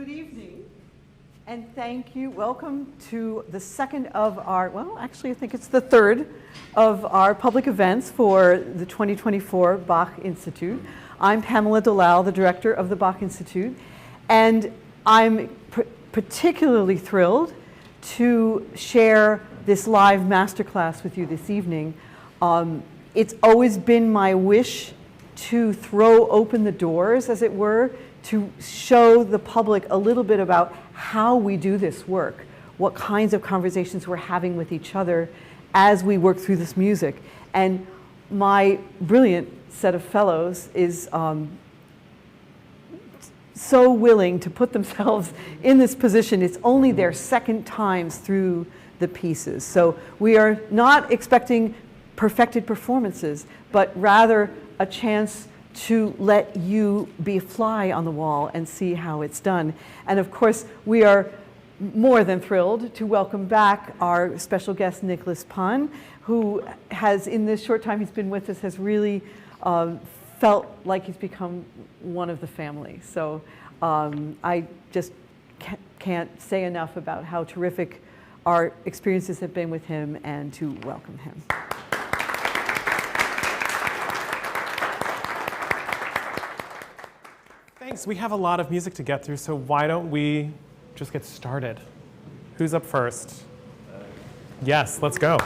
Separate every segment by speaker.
Speaker 1: good evening, and thank you. Welcome to the second of our, well, actually I think it's the third of our public events for the 2024 Bach Institute. I'm Pamela Dalal, the director of the Bach Institute, and I'm particularly thrilled to share this live masterclass with you this evening. It's always been my wish to throw open the doors, as it were, to show the public a little bit about how we do this work, what kinds of conversations we're having with each other as we work through this music. And my brilliant set of fellows is so willing to put themselves in this position. It's only their second times through the pieces. So we are not expecting perfected performances, but rather a chance to let you be a fly on the wall and see how it's done. And of course, we are more than thrilled to welcome back our special guest, Nicholas Phan, who has, in this short time he's been with us, has really felt like he's become one of the family. So I just can't say enough about how terrific our experiences have been with him and to welcome him.
Speaker 2: Thanks. We have a lot of music to get through, so why don't we just get started? Who's up first? Yes, let's go.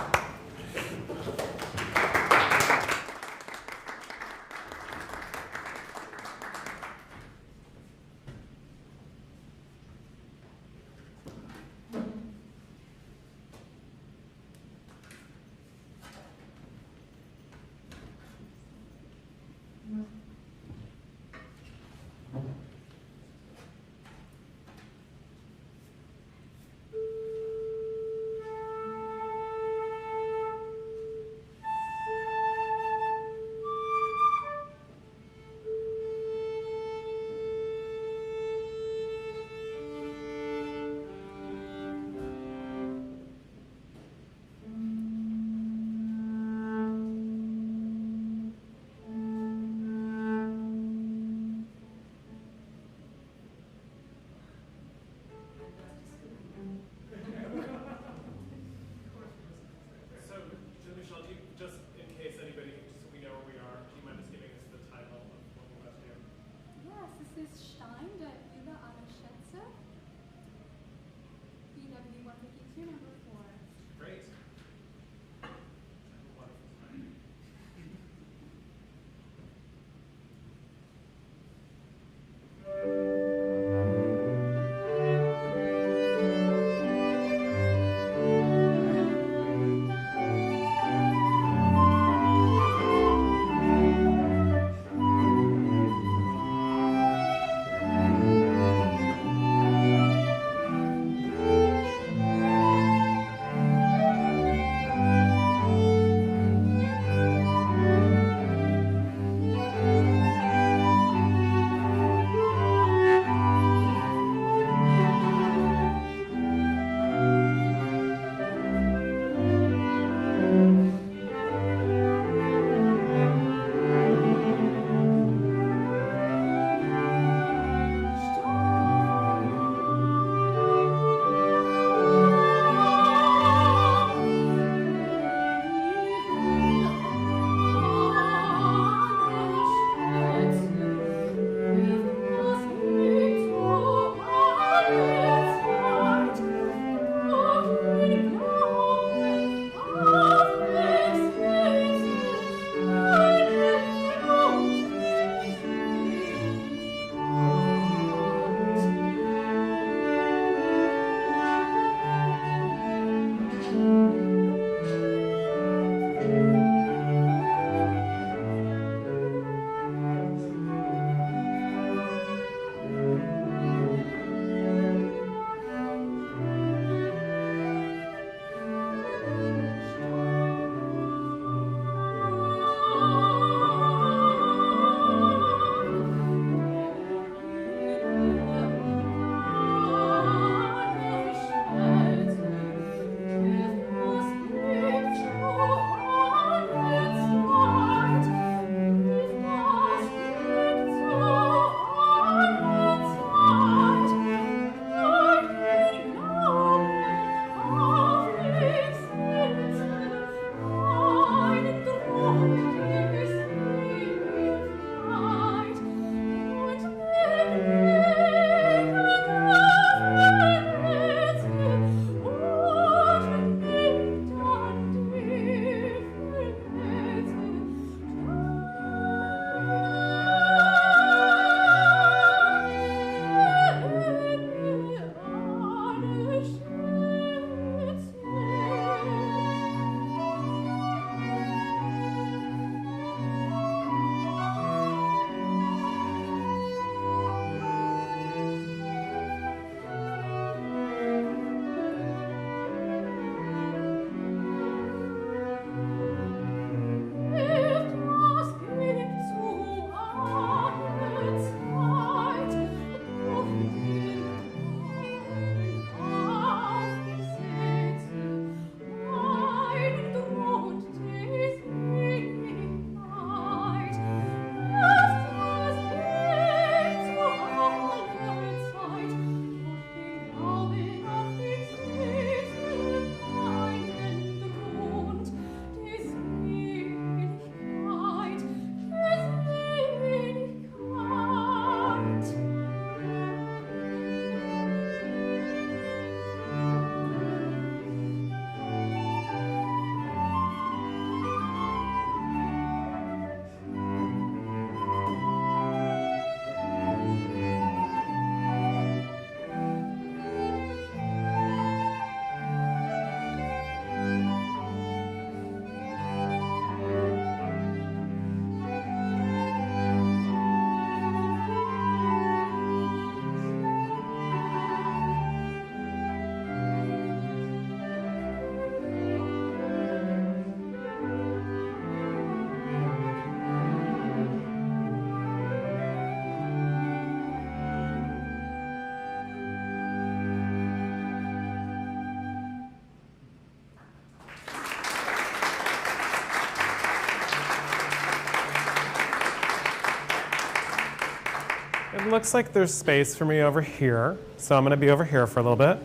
Speaker 2: looks like there's space for me over here, so I'm going to be over here for a little bit.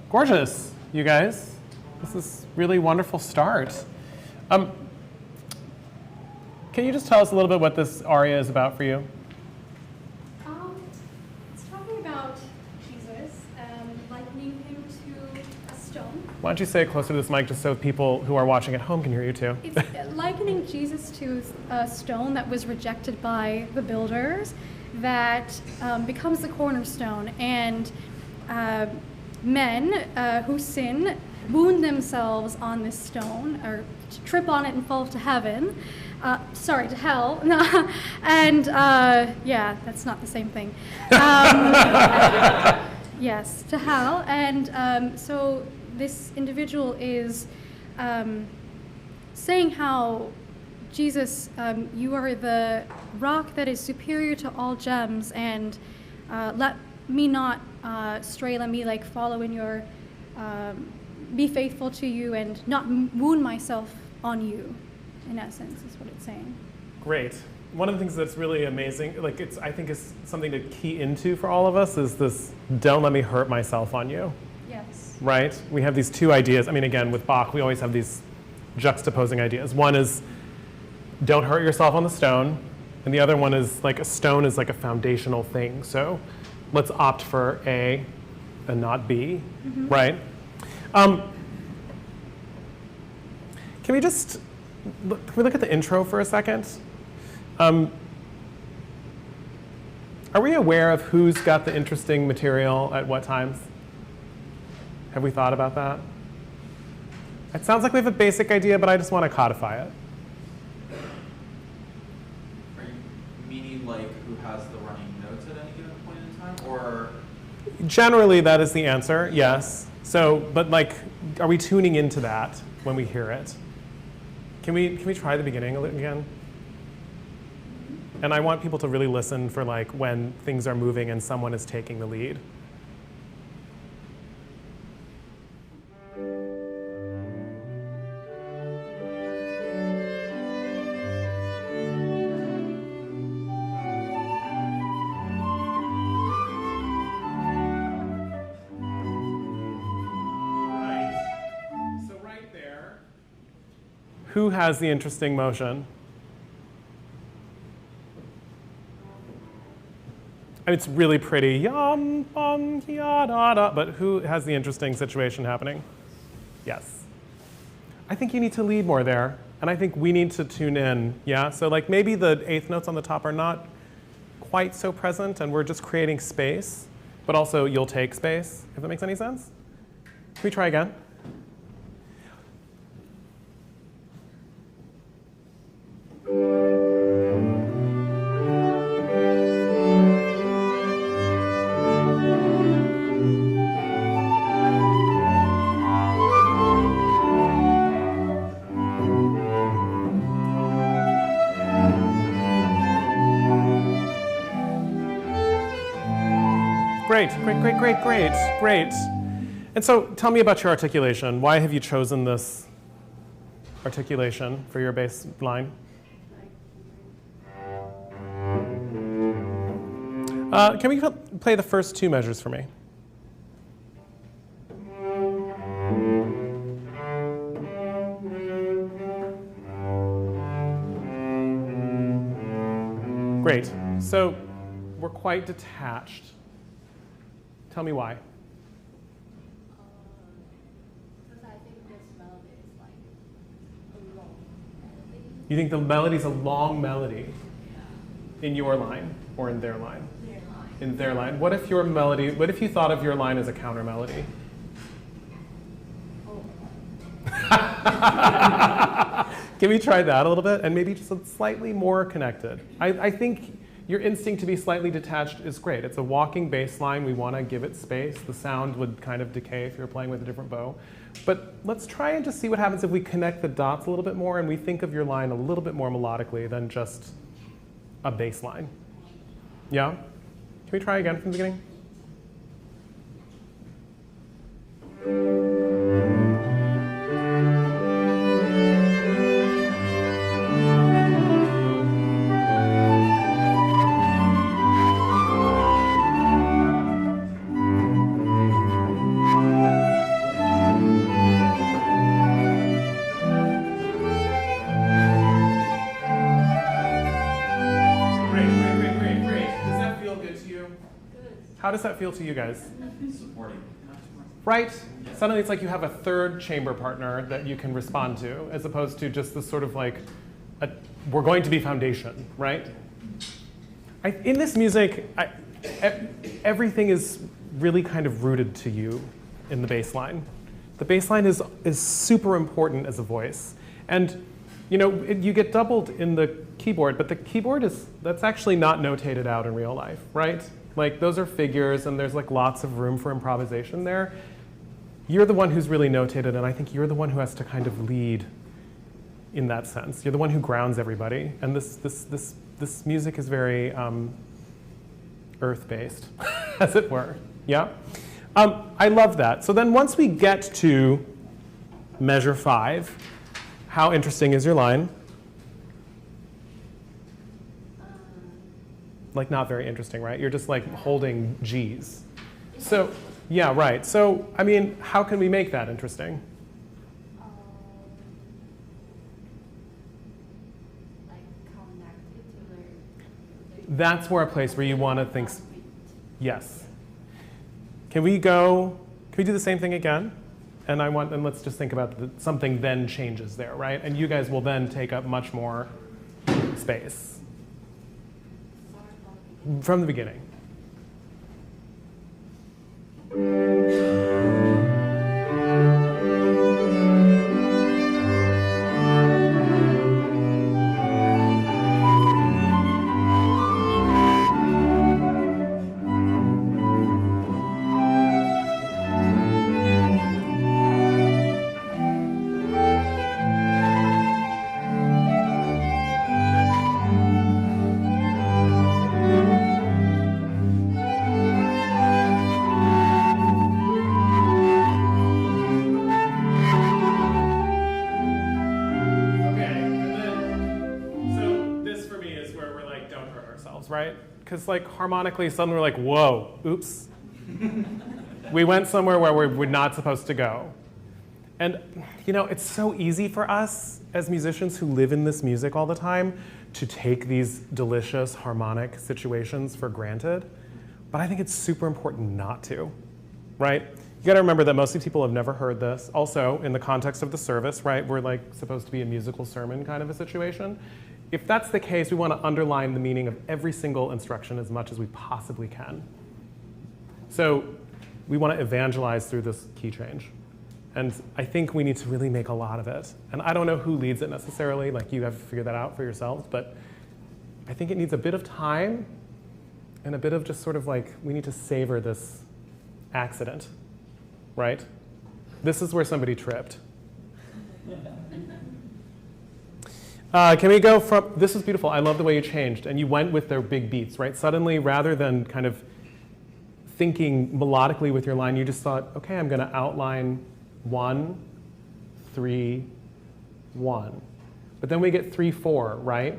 Speaker 2: Gorgeous, you guys. This is really wonderful start. Can you just tell us a little bit what this aria is about for you?
Speaker 3: It's talking about Jesus, likening him to a stone.
Speaker 2: Why don't you say it closer to this mic just so people who are watching at home can hear you too?
Speaker 3: It's likening Jesus to a stone that was rejected by the builders that becomes the cornerstone. And men who sin wound themselves on this stone or trip on it and fall to heaven. To hell. And yeah, that's not the same thing. Yes, to hell. And so this individual is saying how Jesus, you are the rock that is superior to all gems, and let me not stray, let me follow in your, be faithful to you and not wound myself on you. In essence, is what it's saying.
Speaker 2: Great. One of the things that's really amazing, I think is something to key into for all of us, is this, don't let me hurt myself on you.
Speaker 3: Yes.
Speaker 2: Right? We have these two ideas. I mean, again, with Bach, we always have these juxtaposing ideas. One is, don't hurt yourself on the stone. And the other one is, a stone is like a foundational thing. So let's opt for A and not B, right? Can we look at the intro for a second? Are we aware of who's got the interesting material at what times? Have we thought about that? It sounds like we have a basic idea, but I just want to codify it.
Speaker 4: Are you meaning who has the running notes at any given point in time, or?
Speaker 2: Generally, that is the answer, yes. So, but are we tuning into that when we hear it? Can we try the beginning again? And I want people to really listen for when things are moving and someone is taking the lead. Who has the interesting motion? And it's really pretty, yum, bum, ya, da, da, but who has the interesting situation happening? Yes. I think you need to lead more there, and I think we need to tune in, yeah? So maybe the eighth notes on the top are not quite so present, and we're just creating space, but also you'll take space, if that makes any sense. Can we try again? Great. And so tell me about your articulation. Why have you chosen this articulation for your bass line? Can we play the first two measures for me? Great. So we're quite detached. Tell me why.
Speaker 5: Because I think this melody is a long melody.
Speaker 2: You think the melody's a long melody in your line or in their line?
Speaker 5: Their line.
Speaker 2: In their line. What if you thought of your line as a counter melody? Can we try that a little bit? And maybe just slightly more connected. I think your instinct to be slightly detached is great. It's a walking bass line. We want to give it space. The sound would kind of decay if you're playing with a different bow. But let's try and just see what happens if we connect the dots a little bit more and we think of your line a little bit more melodically than just a bass line. Yeah? Can we try again from the beginning? does that feel to you guys?
Speaker 4: Supporting.
Speaker 2: Right? Suddenly it's like you have a third chamber partner that you can respond to, as opposed to just this sort of like, we're going to be foundation, right? In this music, everything is really kind of rooted to you in the bass line. The bass line is super important as a voice. And you get doubled in the keyboard, but the keyboard that's actually not notated out in real life, right? Like those are figures and there's like lots of room for improvisation there. You're the one who's really notated, and I think you're the one who has to kind of lead in that sense. You're the one who grounds everybody. And this music is very earth-based, as it were, yeah? I love that. So then once we get to measure 5, how interesting is your line? Like not very interesting, right? You're just like holding G's. So, yeah, right. So, I mean, how can we make that interesting?
Speaker 5: Like connected to
Speaker 2: That's more a place where you want to think, yes. Can we do the same thing again? And let's just think about something then changes there, right? And you guys will then take up much more space. From the beginning. Because like harmonically, suddenly we're like, whoa, oops. We went somewhere where we're not supposed to go. And it's so easy for us as musicians who live in this music all the time to take these delicious harmonic situations for granted. But I think it's super important not to, right? You gotta remember that most of these people have never heard this. Also, in the context of the service, right, we're like supposed to be a musical sermon kind of a situation. If that's the case, we want to underline the meaning of every single instruction as much as we possibly can. So we want to evangelize through this key change. And I think we need to really make a lot of it. And I don't know who leads it necessarily, like you have to figure that out for yourselves, but I think it needs a bit of time and a bit of just sort of like, we need to savor this accident, right? This is where somebody tripped. Can we go from, this is beautiful, I love the way you changed, and you went with their big beats, right? Suddenly, rather than kind of thinking melodically with your line, you just thought, okay, I'm gonna outline 1, 3, 1. But then we get 3, 4, right?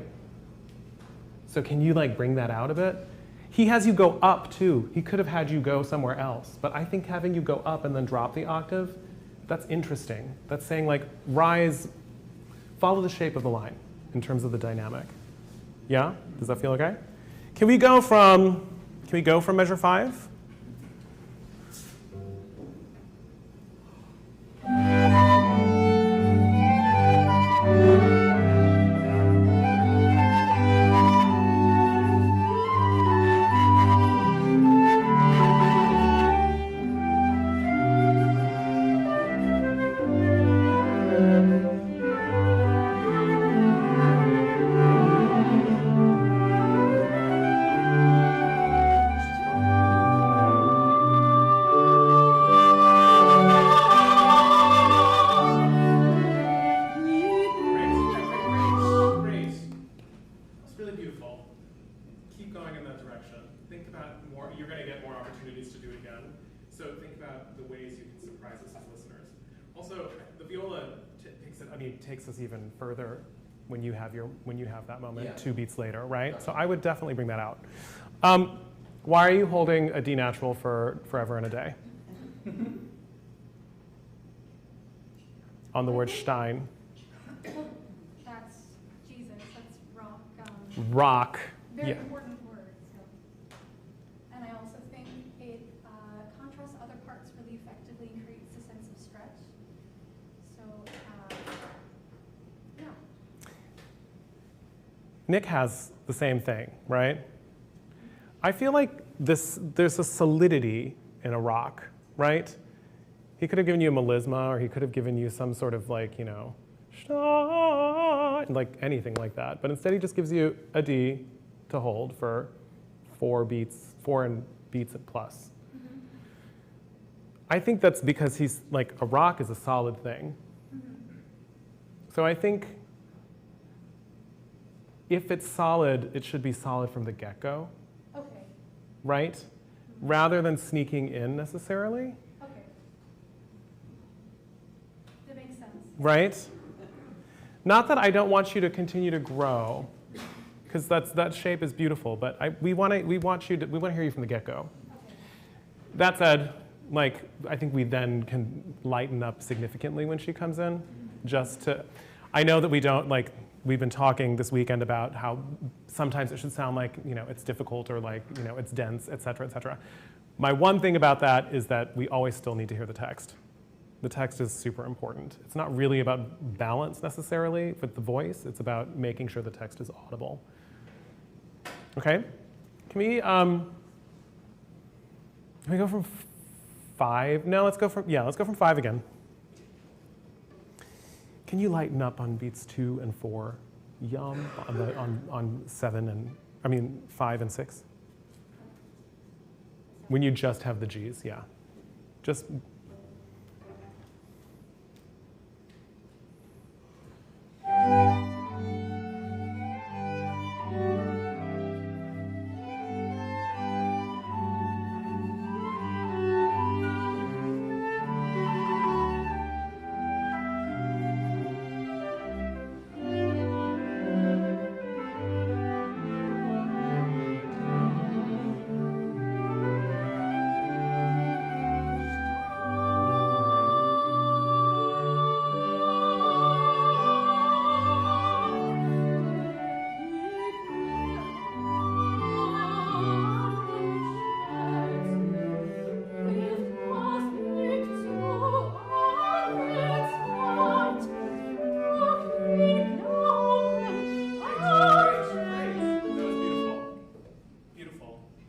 Speaker 2: So can you like bring that out a bit? He has you go up too. He could have had you go somewhere else, but I think having you go up and then drop the octave, that's interesting. That's saying like, rise, follow the shape of the line in terms of the dynamic. Yeah? Does that feel okay? Can we go from measure 5? Takes us even further when you have that moment, yeah. 2 beats later, right? Gotcha. So I would definitely bring that out. Why are you holding a D natural for forever and a day? On the word Stein.
Speaker 3: That's Jesus. That's rock.
Speaker 2: Rock.
Speaker 3: Very
Speaker 2: yeah.
Speaker 3: important word. So. And I also think it parts really effectively and creates a sense of stretch. So, yeah.
Speaker 2: Nick has the same thing, right? I feel like there's a solidity in a rock, right? He could have given you a melisma, or he could have given you some sort of like, like anything like that. But instead he just gives you a D to hold for 4 beats and plus.
Speaker 3: Mm-hmm.
Speaker 2: I think that's because he's like, a rock is a solid thing.
Speaker 3: Mm-hmm.
Speaker 2: So I think if it's solid, it should be solid from the get-go,
Speaker 3: Okay.
Speaker 2: right? Rather than sneaking in necessarily,
Speaker 3: Okay. That makes sense.
Speaker 2: right? Not that I don't want you to continue to grow, because that shape is beautiful, but we want to hear you from the get-go.
Speaker 3: Okay.
Speaker 2: That said, like, I think we then can lighten up significantly when she comes in, just to, I know that we don't, like, we've been talking this weekend about how sometimes it should sound like, it's difficult or like, it's dense, et cetera, et cetera. My one thing about that is that we always still need to hear the text. The text is super important. It's not really about balance necessarily with the voice. It's about making sure the text is audible. Okay? Can we go from 5? No, let's go from 5 again. Can you lighten up on beats 2 and 4? Yum on 5 and 6. When you just have the G's, yeah. Just.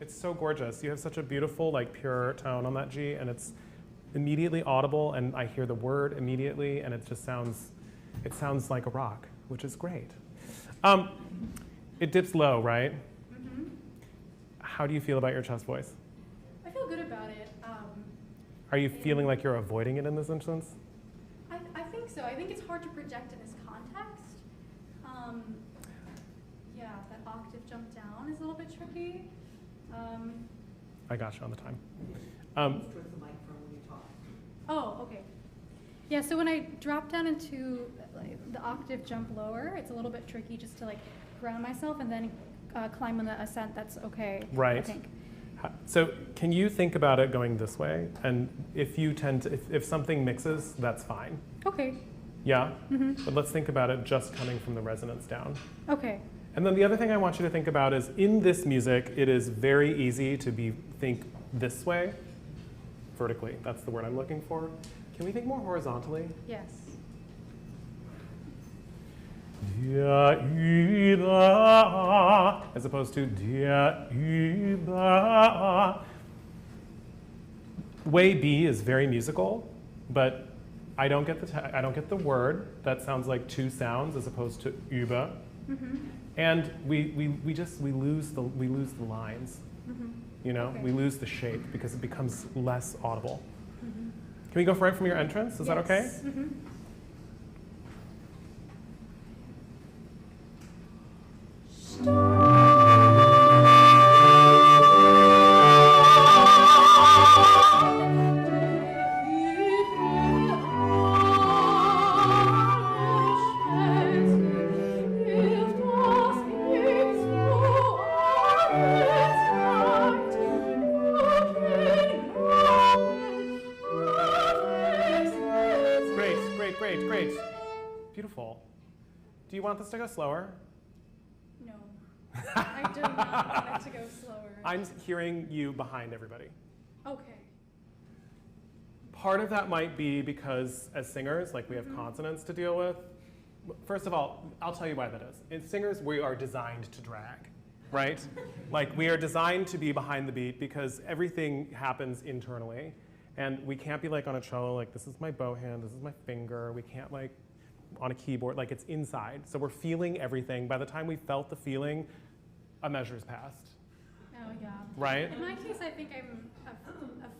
Speaker 2: So gorgeous. You have such a beautiful, like, pure tone on that G, and it's immediately audible, and I hear the word immediately, and it sounds like a rock, which is great. It dips low, right?
Speaker 3: Mm-hmm.
Speaker 2: How do you feel about your chest voice?
Speaker 3: I feel good about it.
Speaker 2: Are you feeling like you're avoiding it in this instance?
Speaker 3: I think so. I think it's hard to project in this context. Yeah, that octave jump down is a little bit tricky.
Speaker 2: I got you on the time.
Speaker 1: Towards the microphone when you talk.
Speaker 3: Oh, okay. Yeah, so when I drop down into the octave jump lower, it's a little bit tricky just to ground myself and then climb on the ascent. That's okay,
Speaker 2: Right.
Speaker 3: I think.
Speaker 2: So can you think about it going this way? And if you if something mixes, that's fine.
Speaker 3: Okay.
Speaker 2: Yeah?
Speaker 3: Mm-hmm.
Speaker 2: But let's think about it just coming from the resonance down.
Speaker 3: Okay.
Speaker 2: And then the other thing I want you to think about is in this music, it is very easy to think this way, vertically. That's the word I'm looking for. Can we think more horizontally?
Speaker 3: Yes.
Speaker 2: Dir über, as opposed to dir über. Way B is very musical, but I don't get the word. That sounds like 2 sounds as opposed to über.
Speaker 3: Mm-hmm.
Speaker 2: And we lose the lines.
Speaker 3: Mm-hmm.
Speaker 2: Okay. We lose the shape because it becomes less audible.
Speaker 3: Mm-hmm.
Speaker 2: Can we go right from your entrance? Is that okay?
Speaker 3: Mm-hmm.
Speaker 2: Great. Beautiful. Do you want this to go slower?
Speaker 3: No. I do not want it to go slower.
Speaker 2: I'm hearing you behind everybody.
Speaker 3: Okay.
Speaker 2: Part of that might be because as singers, like we have consonants to deal with. First of all, I'll tell you why that is. In singers, we are designed to drag, right? Like we are designed to be behind the beat because everything happens internally. And we can't be like on a cello, like this is my bow hand, this is my finger. We can't like on a keyboard, like it's inside. So we're feeling everything. By the time we felt the feeling, a measure's passed.
Speaker 3: Oh, yeah.
Speaker 2: Right?
Speaker 3: In my case, I think I'm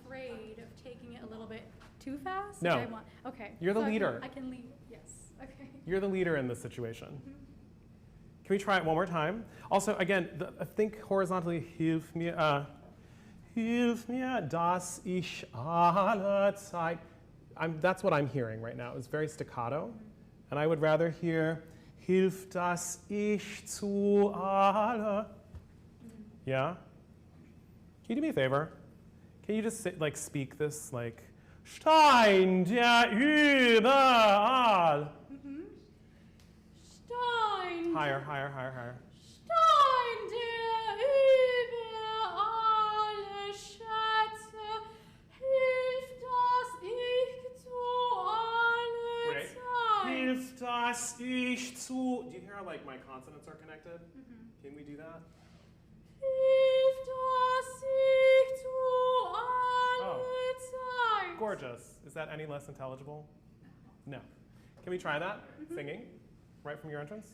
Speaker 3: afraid of taking it a little bit too fast.
Speaker 2: No.
Speaker 3: Like okay.
Speaker 2: You're the
Speaker 3: So
Speaker 2: leader.
Speaker 3: I can lead. Yes. Okay.
Speaker 2: You're the leader in this situation. Can we try it one more time? Also, again, think horizontally, hilf mir, dass ich alle Zeit. That's what I'm hearing right now. It's very staccato. And I would rather hear, hilf, dass ich zu alle. Yeah? Can you do me a favor? Can you just speak this like, Stein, der über, alle.
Speaker 3: Stein.
Speaker 2: Higher, higher, higher, higher.
Speaker 3: Stein, der über alle Schätze hilft, dass ich zu alle
Speaker 2: Great.
Speaker 3: Zeit.
Speaker 2: Hilf, dass ich zu. Do you hear how like my consonants are connected? Can we do that?
Speaker 3: Hilf, dass ich zu alle Zeit.
Speaker 2: Gorgeous. Is that any less intelligible? No. Can we try that? Singing? Right from your entrance?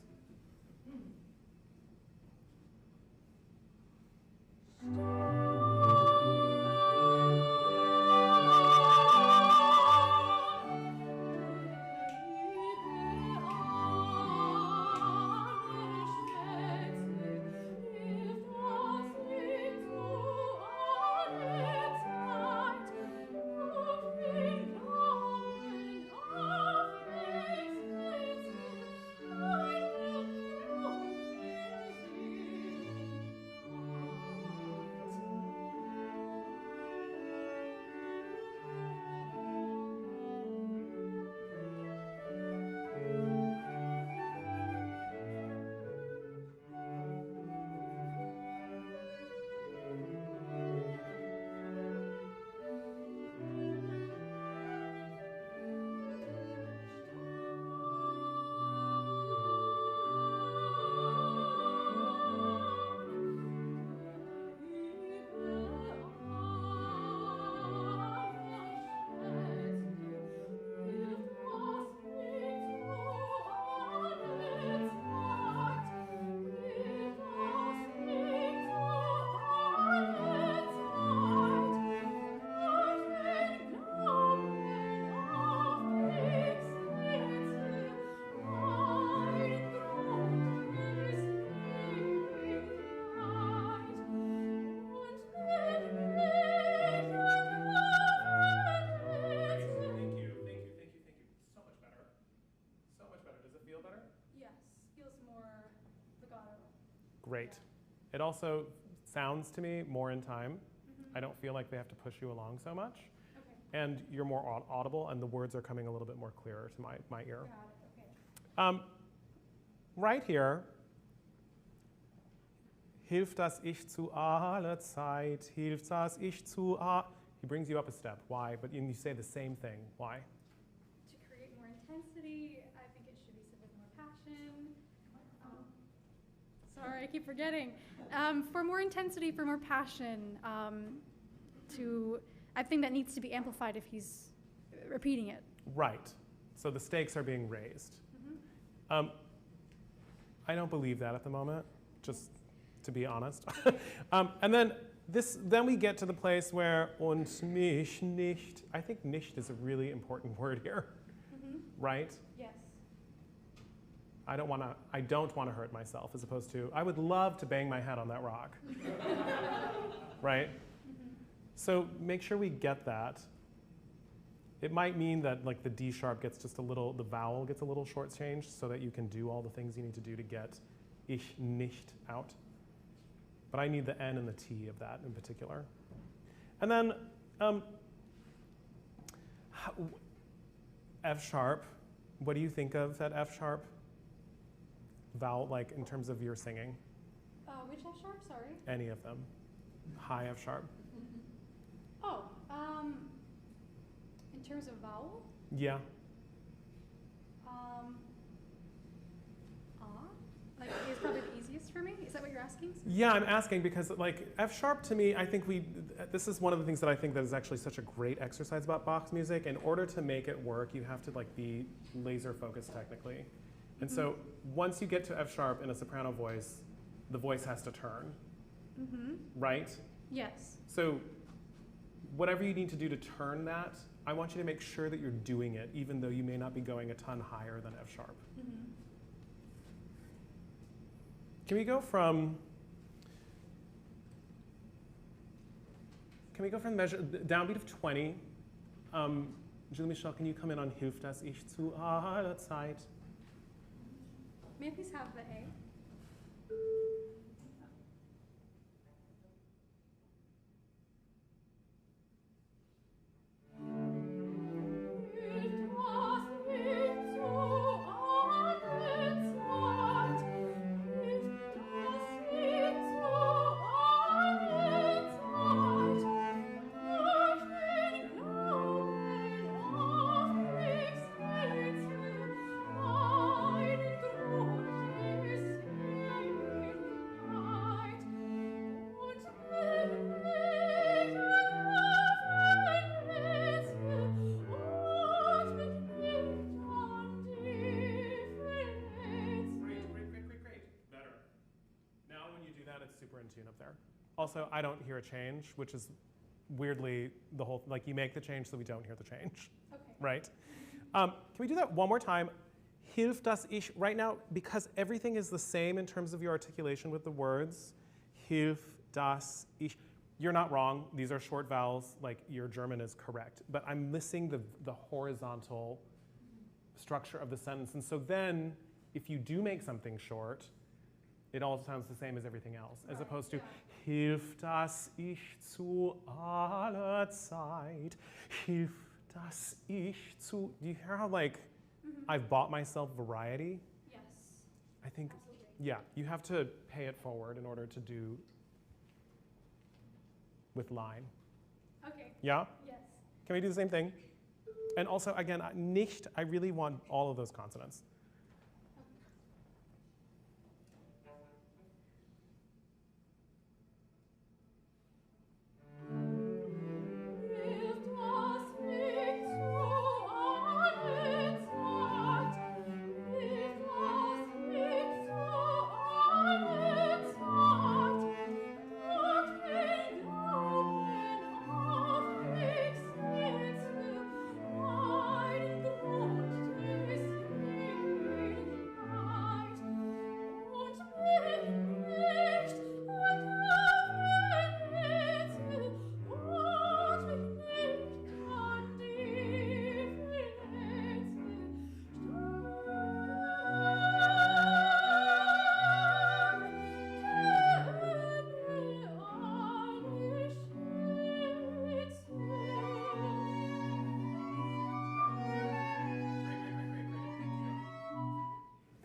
Speaker 2: Great. It also sounds to me more in time. I don't feel like they have to push you along so much.
Speaker 3: Okay.
Speaker 2: And you're more audible, and the words are coming a little bit more clearer to my ear.
Speaker 3: Got it. Okay.
Speaker 2: Right here, hilft das ich zu aller Zeit, hilft das ich zu He brings you up a step. Why? But you say the same thing. Why?
Speaker 3: To create more intensity, I think it should be said with more passion. Sorry, I keep forgetting. For more intensity, for more passion, I think that needs to be amplified if he's repeating it.
Speaker 2: Right. So the stakes are being raised. I don't believe that at the moment, just to be honest. And then we get to the place where und mich nicht. I think nicht is a really important word here, right?
Speaker 3: Yes.
Speaker 2: I don't want to hurt myself, as opposed to, I would love to bang my head on that rock. Right? So make sure we get that. It might mean that like the D sharp gets just a little, the vowel gets a little shortchanged so that you can do all the things you need to do to get ich nicht out. But I need the N and the T of that in particular. And then F sharp. What do you think of that F sharp vowel, like in terms of your singing?
Speaker 3: Which F sharp, sorry?
Speaker 2: Any of them. High F sharp.
Speaker 3: Oh, in terms of vowel,
Speaker 2: Yeah.
Speaker 3: like is probably the easiest for me. Is that what you're asking?
Speaker 2: Yeah, I'm asking because like F sharp to me, I think this is one of the things that I think that is actually such a great exercise about Bach's music. In order to make it work, you have to like be laser focused technically. And so once you get to F sharp in a soprano voice, the voice has to turn, right?
Speaker 3: Yes.
Speaker 2: So whatever you need to do to turn that, I want you to make sure that you're doing it, even though you may not be going a ton higher than F sharp. Can we go from measure downbeat of 20? Julie Michelle, can you come in on Hilft das ich zu aller Zeit?
Speaker 3: May I please have the A?
Speaker 2: Super in tune up there. Also, I don't hear a change, which is weirdly the whole, like you make the change so we don't hear the change.
Speaker 3: Okay.
Speaker 2: Right? Can we do that one more time? Hilft das ich, right now, because everything is the same in terms of your articulation with the words, Hilft das ich. You're not wrong, these are short vowels, like your German is correct, but I'm missing the horizontal structure of the sentence. And so then, if you do make something short, it all sounds the same as everything else, as opposed to Hilft das ich zu aller Zeit, Hilft das ich zu. Do you hear how like I've bought myself variety?
Speaker 3: Yes.
Speaker 2: I think,
Speaker 3: Absolutely.
Speaker 2: yeah, you have to pay it forward in order to do with line.
Speaker 3: Okay.
Speaker 2: Yeah?
Speaker 3: Yes.
Speaker 2: Can we do the same thing? And also, again, nicht, I really want all of those consonants.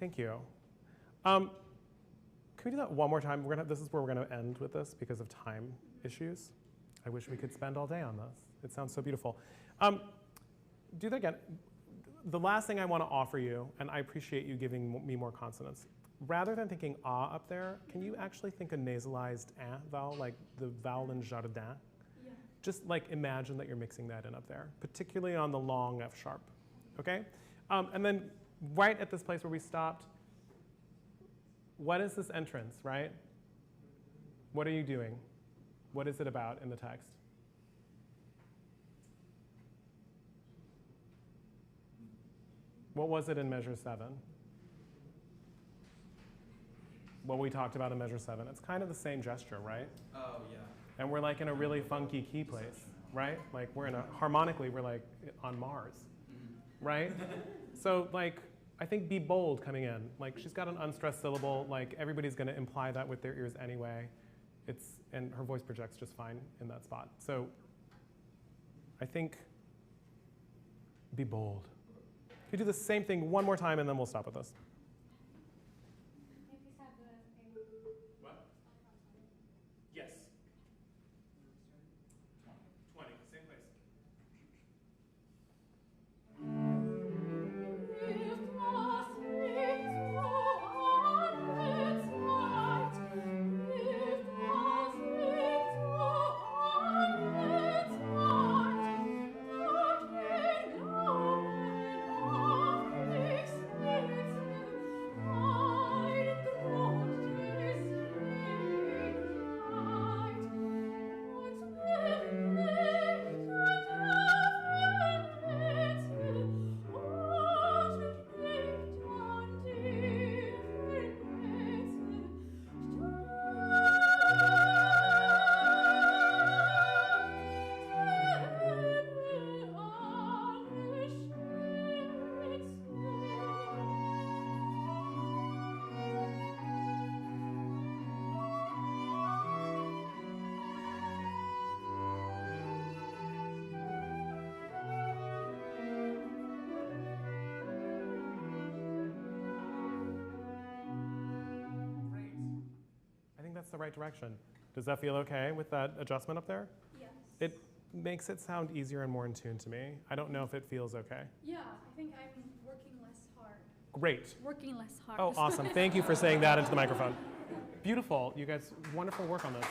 Speaker 2: Thank you. Can we do that one more time? This is where we're going to end with this because of time issues. I wish we could spend all day on this. It sounds so beautiful. Do that again. The last thing I want to offer you, and I appreciate you giving me more consonants, rather than thinking ah up there, can you actually think a nasalized vowel, like the vowel in jardin?
Speaker 3: Yeah.
Speaker 2: Just like imagine that you're mixing that in up there, particularly on the long F sharp, okay? And then right at this place where we stopped, what is this entrance, right? What are you doing? What is it about in the text? What was it in measure 7? What we talked about in measure 7. It's kind of the same gesture, right?
Speaker 4: Oh, yeah.
Speaker 2: And we're like in a really funky key place, right? Like we're in a, harmonically, we're like on Mars, right? So like, I think be bold coming in. Like she's got an unstressed syllable, like everybody's gonna imply that with their ears anyway. And her voice projects just fine in that spot. So I think be bold. You do the same thing one more time and then we'll stop with this. What? Yes. 20, same place. the right direction. Does that feel okay with that adjustment up there?
Speaker 3: Yes.
Speaker 2: It makes it sound easier and more in tune to me. I don't know if it feels okay.
Speaker 3: Yeah, I think I'm working less hard.
Speaker 2: Great.
Speaker 3: Working less hard.
Speaker 2: Oh, awesome. Thank you for saying that into the microphone. Beautiful. You guys, wonderful work on this.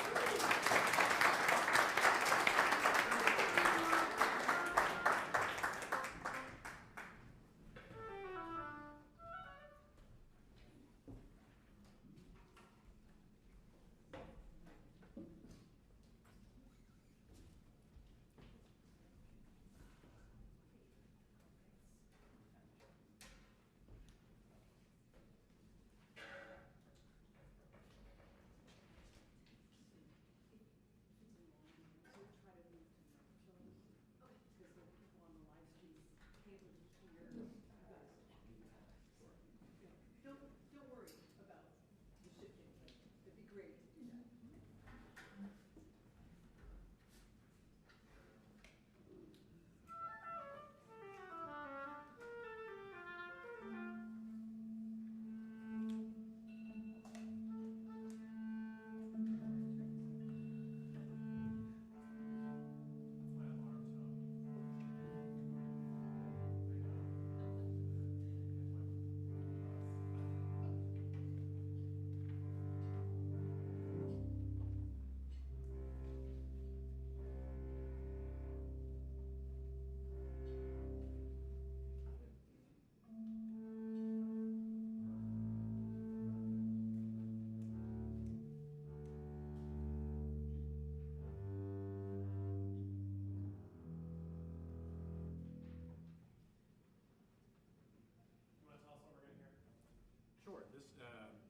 Speaker 6: Sure.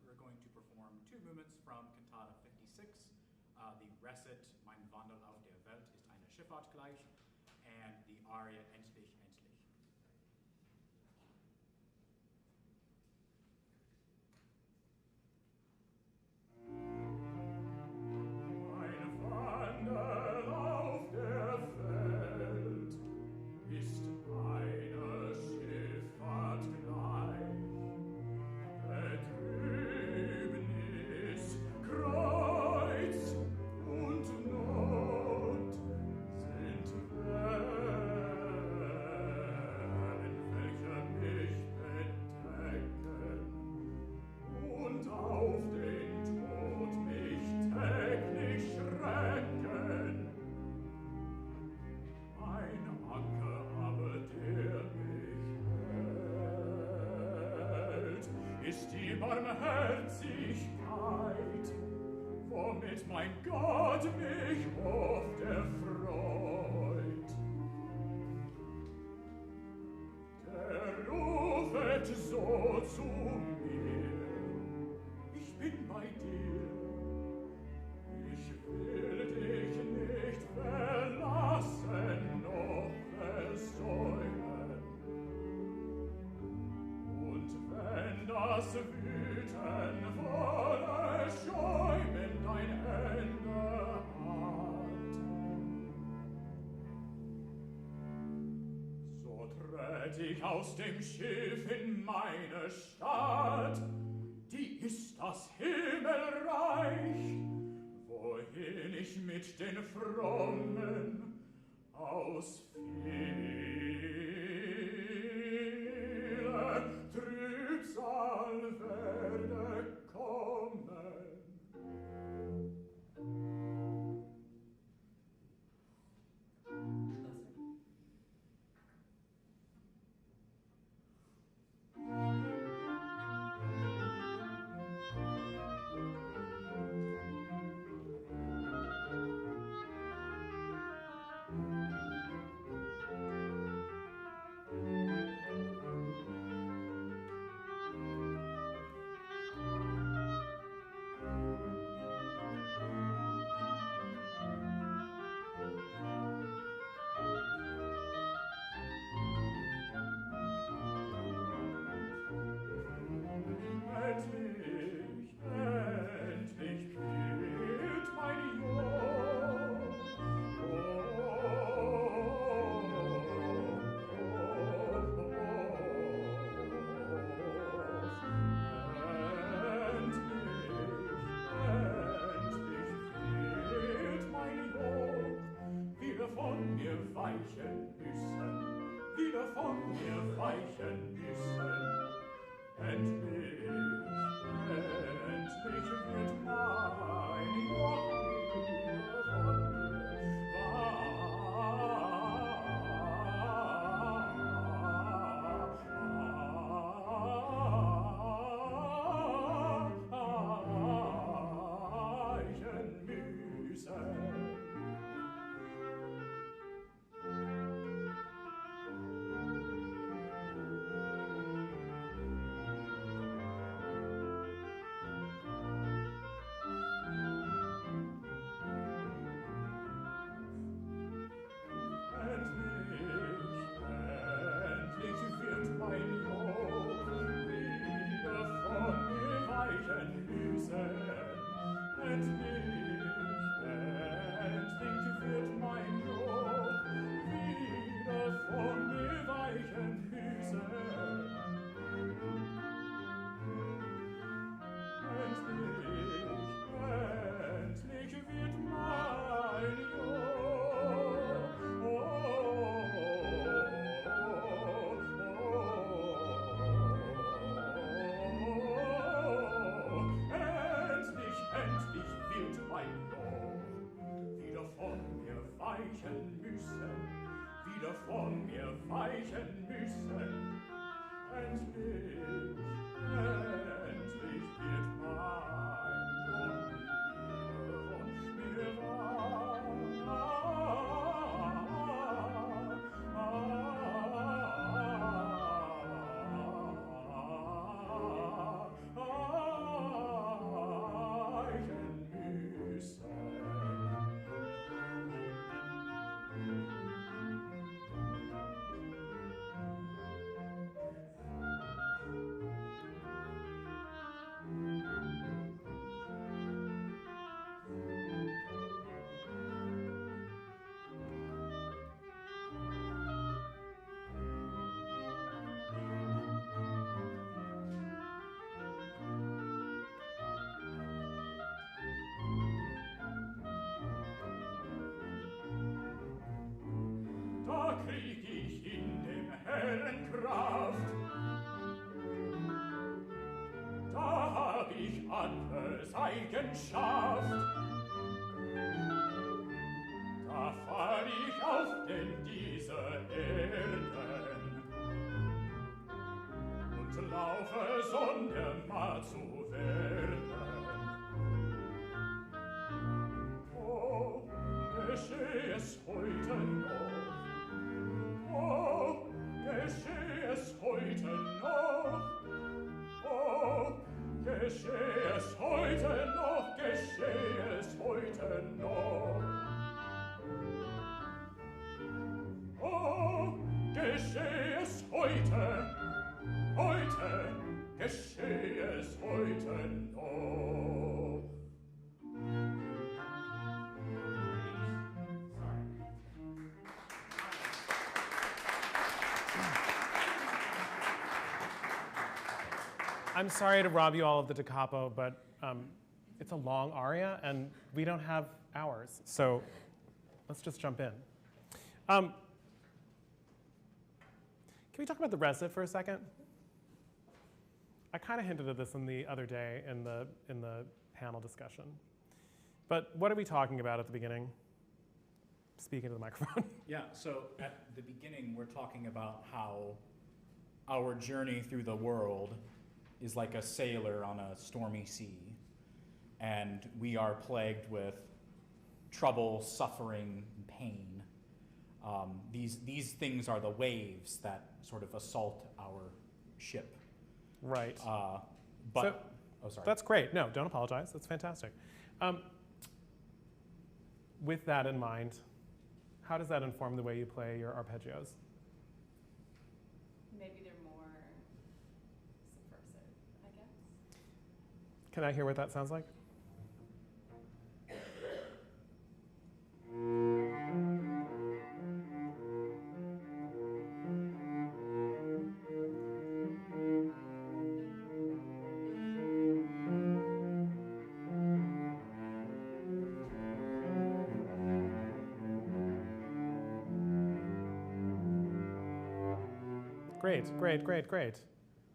Speaker 6: We're going to perform two movements from Cantata 56, the Recit Mein Wandel auf der Welt ist eine Schifffahrt gleich, and the aria Endlich, Endlich.
Speaker 7: Mein Wandel auf der Welt ist eine Schifffahrt gleich. Betrübnis, Kreuz und Not sind Wellen, welche mich bedecken und auf den Tod mich täglich schrecken. Ein Anker aber, der mich hält, ist die Barmherzigkeit, womit mein Gott mich oft erfreut. Der rufet so zu mir, ich bin bei dir, ich will dich nicht verlassen noch versäumen. Und wenn das Wüten voller Schäumen dein Ende hat, so tritt ich aus dem Schiff in meine Stadt, die ist das Himmelreich, wohin ich mit den Frommen aus viele Trübsal werde kommen. weichen müssen, wieder von mir weichen müssen. Endlich, endlich wird mein Joch wieder von mir weichen müssen. Wieder von mir weichen müssen. Endlich, endlich wird mein Joch wieder von mir weichen müssen. Da krieg ich in dem hellen Kraft, da hab ich alles Eigenschaft. Da fall ich auf denn diese Erden und laufe sonderbar zu werden. Oh, gescheh es heute noch, oh, gescheh es heute noch, oh, gescheh es heute noch, gescheh es heute noch. Oh, gescheh es heute, heute, gescheh es heute noch.
Speaker 2: I'm sorry to rob you all of the da capo, but it's a long aria, and we don't have hours, so let's just jump in. Can we talk about the recit for a second? I kind of hinted at this the other day in the panel discussion, but what are we talking about at the beginning? Speaking to the microphone.
Speaker 6: Yeah, so at the beginning, we're talking about how our journey through the world is like a sailor on a stormy sea, and we are plagued with trouble, suffering, and pain. These things are the waves that sort of assault our ship.
Speaker 2: Right.
Speaker 6: Oh, sorry.
Speaker 2: That's great. No, don't apologize. That's fantastic. With that in mind, how does that inform the way you play your arpeggios?
Speaker 8: Maybe they're more subversive, I guess.
Speaker 2: Can I hear what that sounds like? Great, great, great, great.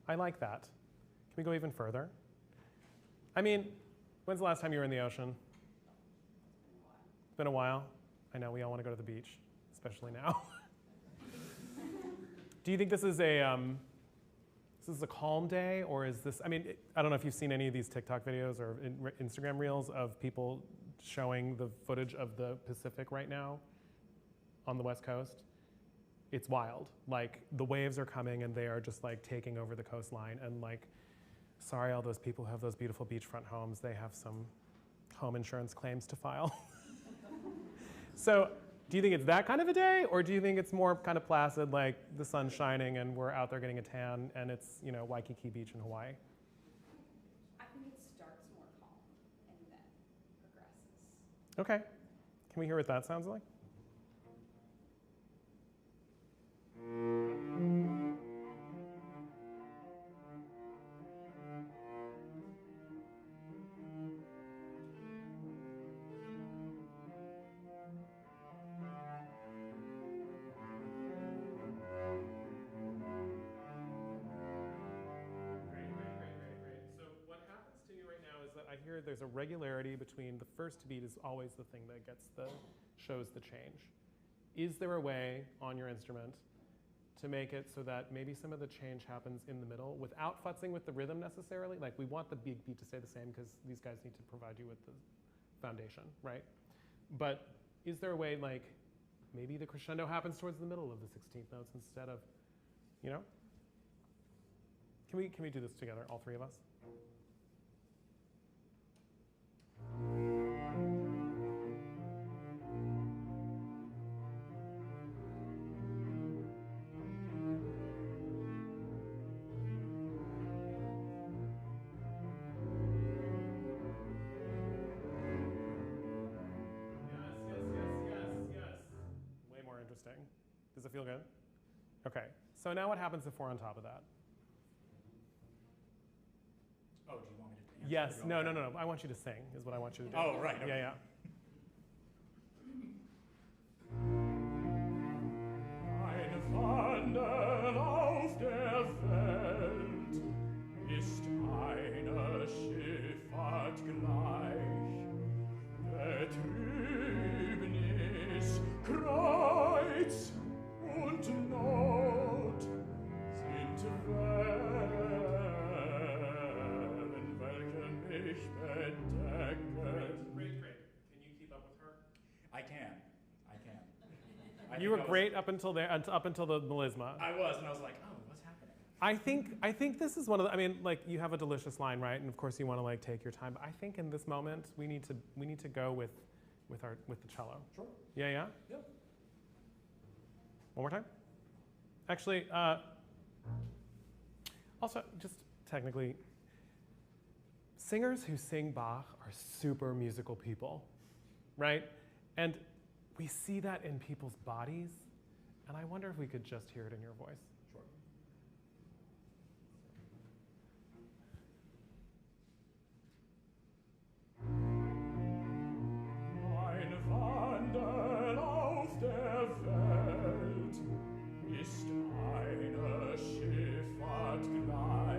Speaker 2: I like that. Can we go even further? I mean, when's the last time you were in the ocean? It's been a while. I know we all want to go to the beach, especially now. Do you think this is a calm day, or is this? I mean, I don't know if you've seen any of these TikTok videos or Instagram reels of people showing the footage of the Pacific right now on the West Coast. It's wild. Like, the waves are coming and they are just like taking over the coastline, and like, sorry, all those people who have those beautiful beachfront homes, they have some home insurance claims to file. So, do you think it's that kind of a day, or do you think it's more kind of placid, like the sun's shining and we're out there getting a tan and it's, you know, Waikiki Beach in Hawaii?
Speaker 8: I think it starts more calm and then progresses.
Speaker 2: Okay. Can we hear what that sounds like? I hear there's a regularity between the first beat is always the thing that shows the change. Is there a way on your instrument to make it so that maybe some of the change happens in the middle without futzing with the rhythm necessarily? Like, we want the big beat to stay the same because these guys need to provide you with the foundation, right? But is there a way, like, maybe the crescendo happens towards the middle of the 16th notes instead of, you know? Can we do this together, all three of us? Interesting. Does it feel good? Okay. So now what happens if we're on top of that?
Speaker 6: Oh, do you want me to answer?
Speaker 2: Yes. No. I want you to sing, is what I want you to do.
Speaker 6: Oh, right. Okay.
Speaker 2: Yeah.
Speaker 7: Ein Wandel auf der Welt ist einer Schifffahrt gleich. Betrübnis, Kreuz und Not sind Wellen, welche mich bedecken.
Speaker 2: Great. Can you keep up with her?
Speaker 6: I can.
Speaker 2: You were great up until there, up until the melisma.
Speaker 6: I was, and I was like, oh, what's happening?
Speaker 2: I think this is one of the, I mean, like, you have a delicious line, right? And of course you want to like take your time. But I think in this moment we need to go with the cello.
Speaker 6: Sure.
Speaker 2: Yeah.
Speaker 6: Yep.
Speaker 2: One more time. Actually, also just technically, singers who sing Bach are super musical people, right? And we see that in people's bodies, and I wonder if we could just hear it in your voice.
Speaker 6: Sure.
Speaker 7: Ein Wandel auf der Welt ist einer Schifffahrt gleich.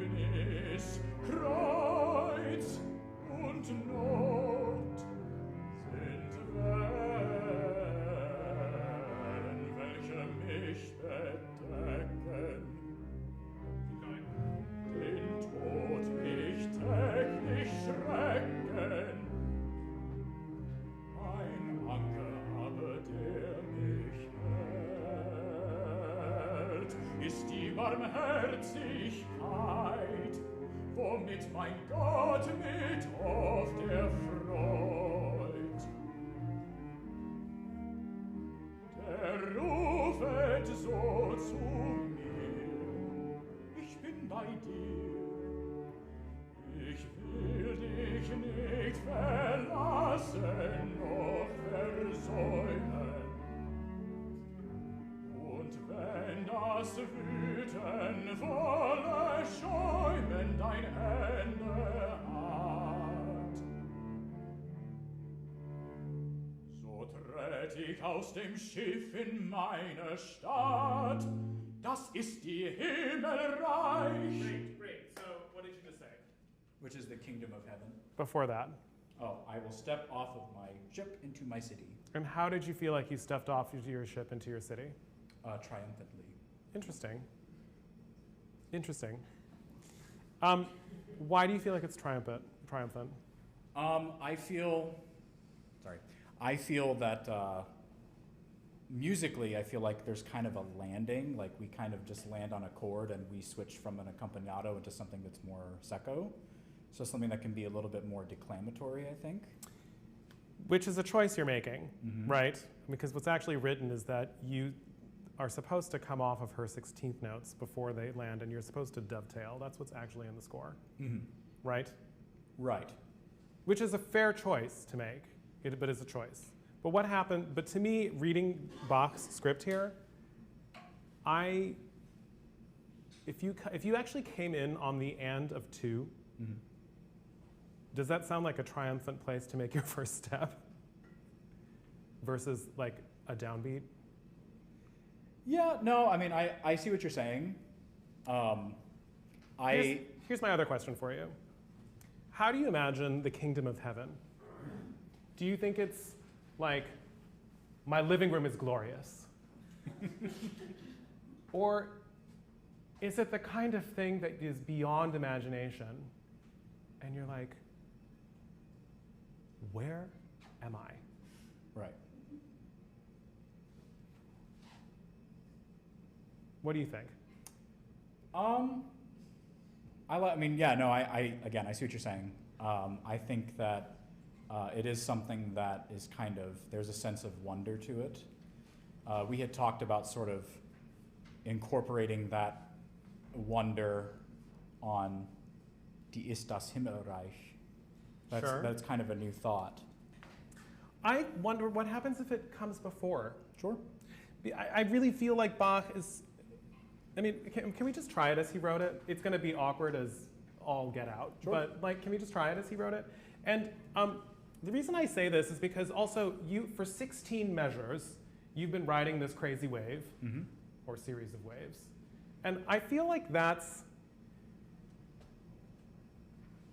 Speaker 7: Betrübnis, Kreuz und Not sind Wellen, welche mich bedecken. Den Tod mich täglich schrecken. Ein Anker aber, der mich hält, ist die Barmherzigkeit, womit mein Gott mit oft erfreut. Der rufet so zu mir, ich bin bei dir, ich will dich nicht verlassen noch versäumen. Und wenn das Wüten volle Schäumen dein Ende hat, so trägt
Speaker 6: tritt ich aus dem Schiff in meine Stadt. Das ist die Himmelreich.
Speaker 2: Great. So what did you just say?
Speaker 6: Which is the kingdom of heaven.
Speaker 2: Before that.
Speaker 6: Oh, I will step off of my ship into my city.
Speaker 2: And how did you feel like you stepped off your ship into your city?
Speaker 6: Triumphantly.
Speaker 2: Interesting. Interesting. Why do you feel like it's triumphant?
Speaker 6: I feel that musically, I feel like there's kind of a landing, like we kind of just land on a chord and we switch from an accompagnato into something that's more secco. So something that can be a little bit more declamatory, I think.
Speaker 2: Which is a choice you're making, right? Because what's actually written is that you are supposed to come off of her 16th notes before they land, and you're supposed to dovetail. That's what's actually in the score, right?
Speaker 6: Right.
Speaker 2: Which is a fair choice to make, but it's a choice. But what happened, but to me, reading Bach's script here, if you actually came in on the end of 2, does that sound like a triumphant place to make your first step versus like a downbeat?
Speaker 6: Yeah, no, I mean, I see what you're saying.
Speaker 2: Here's my other question for you. How do you imagine the kingdom of heaven? Do you think it's like, my living room is glorious? Or is it the kind of thing that is beyond imagination and you're like, where am I?
Speaker 6: Right.
Speaker 2: What do you think?
Speaker 6: I see what you're saying. I think that it is something that is kind of, there's a sense of wonder to it. We had talked about sort of incorporating that wonder on Die ist das Himmelreich. That's kind of a new thought.
Speaker 2: I wonder what happens if it comes before.
Speaker 6: Sure.
Speaker 2: I really feel like Bach is, I mean, can we just try it as he wrote it? It's going to be awkward as all get out.
Speaker 6: Sure.
Speaker 2: But like, can we just try it as he wrote it? And the reason I say this is because also for 16 measures, you've been riding this crazy wave, or series of waves. And I feel like that's,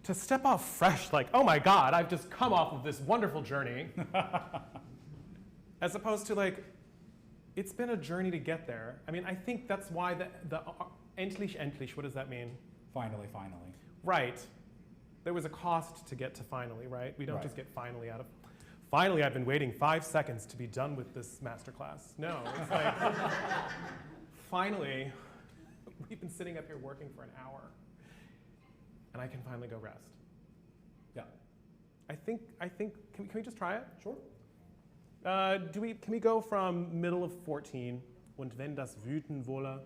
Speaker 2: to step off fresh, like, oh my God, I've just come off of this wonderful journey. As opposed to like, it's been a journey to get there. I mean, I think that's why the endlich, endlich, what does that mean?
Speaker 6: Finally, finally.
Speaker 2: Right. There was a cost to get to finally, right? We don't
Speaker 6: Right.
Speaker 2: just get finally out of, finally I've been waiting 5 seconds to be done with this masterclass. No, it's like, finally, we've been sitting up here working for an hour and I can finally go rest.
Speaker 6: Yeah.
Speaker 2: I think, can we just try it?
Speaker 6: Sure.
Speaker 2: Can we go from middle of 14, und wenn das wüten wolle?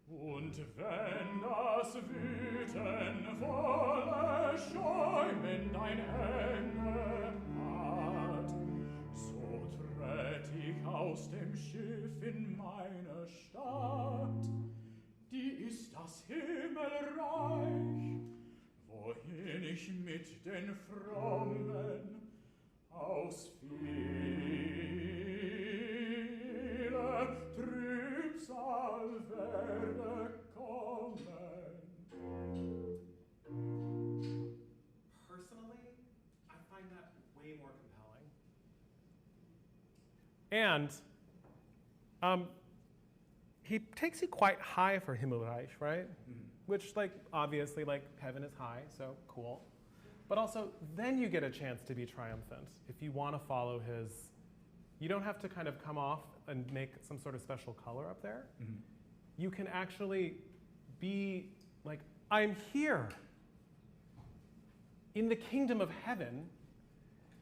Speaker 7: Und wenn das Wüten wolle schäumen dein Ende hat, so tritt ich aus dem Schiff in meine Stadt, die ist das Himmelreich, wohin ich mit den Frommen aus viele Trübsal werde kommen.
Speaker 2: Personally, I find that way more compelling. And he takes you quite high for Himmelreich, right? Which, like, obviously, like, heaven is high, so cool. But also, then you get a chance to be triumphant. If you want to follow his, you don't have to kind of come off and make some sort of special color up there. You can actually be like, I'm here in the kingdom of heaven,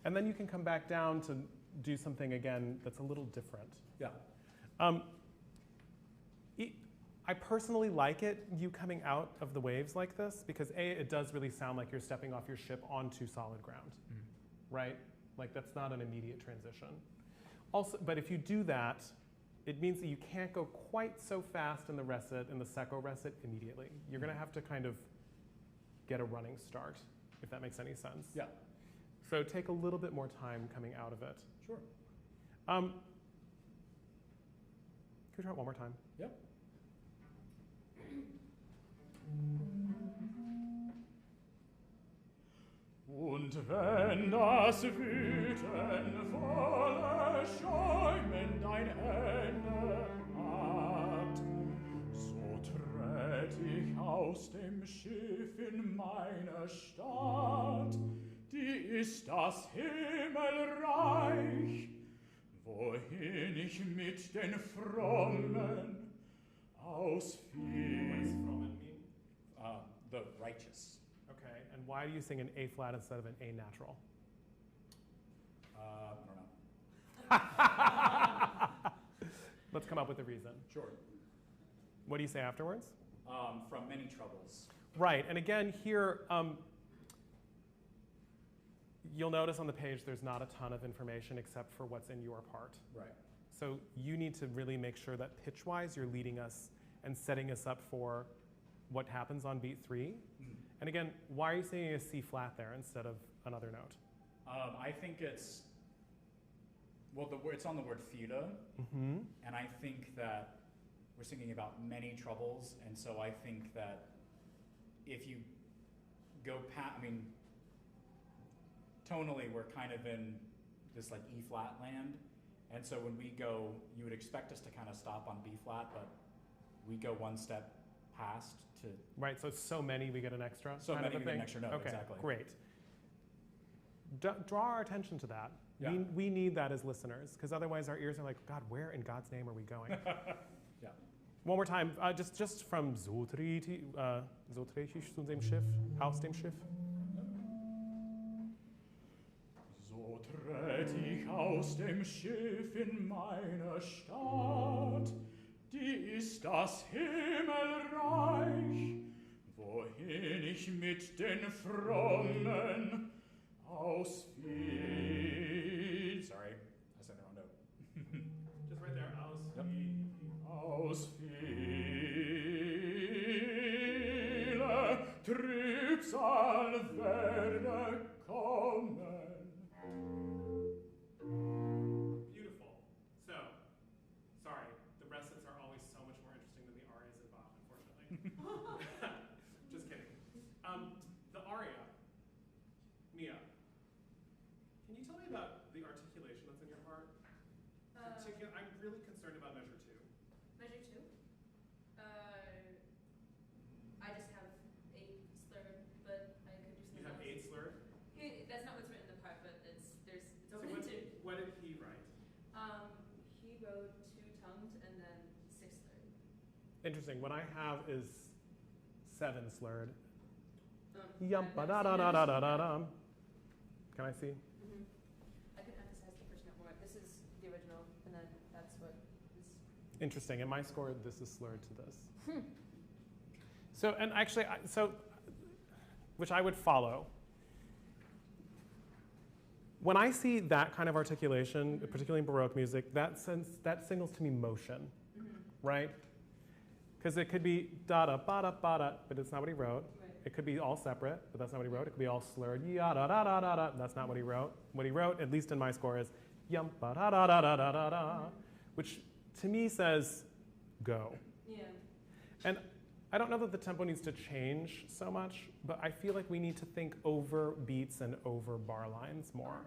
Speaker 2: and then you can come back down to do something again that's a little different.
Speaker 6: Yeah.
Speaker 2: I personally like it, you coming out of the waves like this, because A, it does really sound like you're stepping off your ship onto solid ground, right? Like that's not an immediate transition. Also, but if you do that, it means that you can't go quite so fast in the recit, in the secco recit immediately. You're gonna have to kind of get a running start. if that makes any sense.
Speaker 6: Yeah.
Speaker 2: So take a little bit more time coming out of it.
Speaker 6: Sure.
Speaker 2: Can we try it one more time?
Speaker 6: Yep. Und wenn das Wüten volle Schäumen dein Ende hat, so tret ich aus dem Schiff in meine Stadt, die ist das Himmelreich, wohin ich mit den Frommen ausfiel.
Speaker 2: What does frommen mean?
Speaker 6: The righteous.
Speaker 2: Okay, and why do you sing an A flat instead of an A natural?
Speaker 6: I don't know.
Speaker 2: Let's come up with a reason.
Speaker 6: Sure.
Speaker 2: What do you say afterwards?
Speaker 6: From many troubles.
Speaker 2: Right, and again here, you'll notice on the page there's not a ton of information except for what's in your part.
Speaker 6: Right.
Speaker 2: So you need to really make sure that pitch-wise you're leading us and setting us up for what happens on beat 3.
Speaker 6: Mm.
Speaker 2: And again, why are you singing a C flat there instead of another note?
Speaker 6: I think it's, well, it's on the word Flute, and I think that we're singing about many troubles, and so I think that if you go past, I mean, tonally we're kind of in this like E flat land, and so when we go, you would expect us to kind of stop on B flat, but we go one step past to.
Speaker 2: Right, so it's so many we get an extra.
Speaker 6: So
Speaker 2: kind of
Speaker 6: many
Speaker 2: a
Speaker 6: we get an
Speaker 2: thing?
Speaker 6: extra note,
Speaker 2: okay,
Speaker 6: exactly.
Speaker 2: Great. Draw our attention to that.
Speaker 6: Yeah.
Speaker 2: We need that as listeners, because otherwise our ears are like, God, where in God's name are we going?
Speaker 6: Yeah.
Speaker 2: One more time, just from so tritt ich zu dem Schiff, aus dem Schiff.
Speaker 6: So tret ich aus dem Schiff in meine Stadt, die ist das Himmelreich, wohin ich mit den Frommen ausfiel. Sorry, I said the wrong note.
Speaker 2: Just right there, aus.
Speaker 6: Yep. Ausfiele, Trübsal werde kommen.
Speaker 2: Beautiful. So, sorry, the recits are always so much more interesting than the arias in Bach, unfortunately. Just kidding. The aria, Mia, can you tell me about the articulation that's in your part? I'm really concerned about measure 2.
Speaker 5: Measure 2? I just have 8 slurred, but I could do something
Speaker 2: You have
Speaker 5: else.
Speaker 2: 8 slurred?
Speaker 5: That's not what's written in the part, but it's
Speaker 2: So
Speaker 5: open to.
Speaker 2: what did he write?
Speaker 5: He wrote 2 tongued and then 6 slurred.
Speaker 2: Interesting. What I have is 7 slurred.
Speaker 5: I've
Speaker 2: Ba
Speaker 5: never
Speaker 2: da da
Speaker 5: seen
Speaker 2: da
Speaker 5: that.
Speaker 2: da da da. Can I see?
Speaker 5: Mhm. I can emphasize the first note more. This is the original, and then that's what is.
Speaker 2: Interesting. In my score, this is slurred to this. So, and actually, which I would follow. When I see that kind of articulation, particularly in Baroque music, that signals to me motion, right? Because it could be da da ba da ba da, but it's not what he wrote.
Speaker 5: Right.
Speaker 2: It could be all separate, but that's not what he wrote. It could be all slurred, ya da da da da da. That's not what he wrote. What he wrote, at least in my score, is yum ba da da da da da da da, which to me says go.
Speaker 5: Yeah.
Speaker 2: And I don't know that the tempo needs to change so much, but I feel like we need to think over beats and over bar lines more.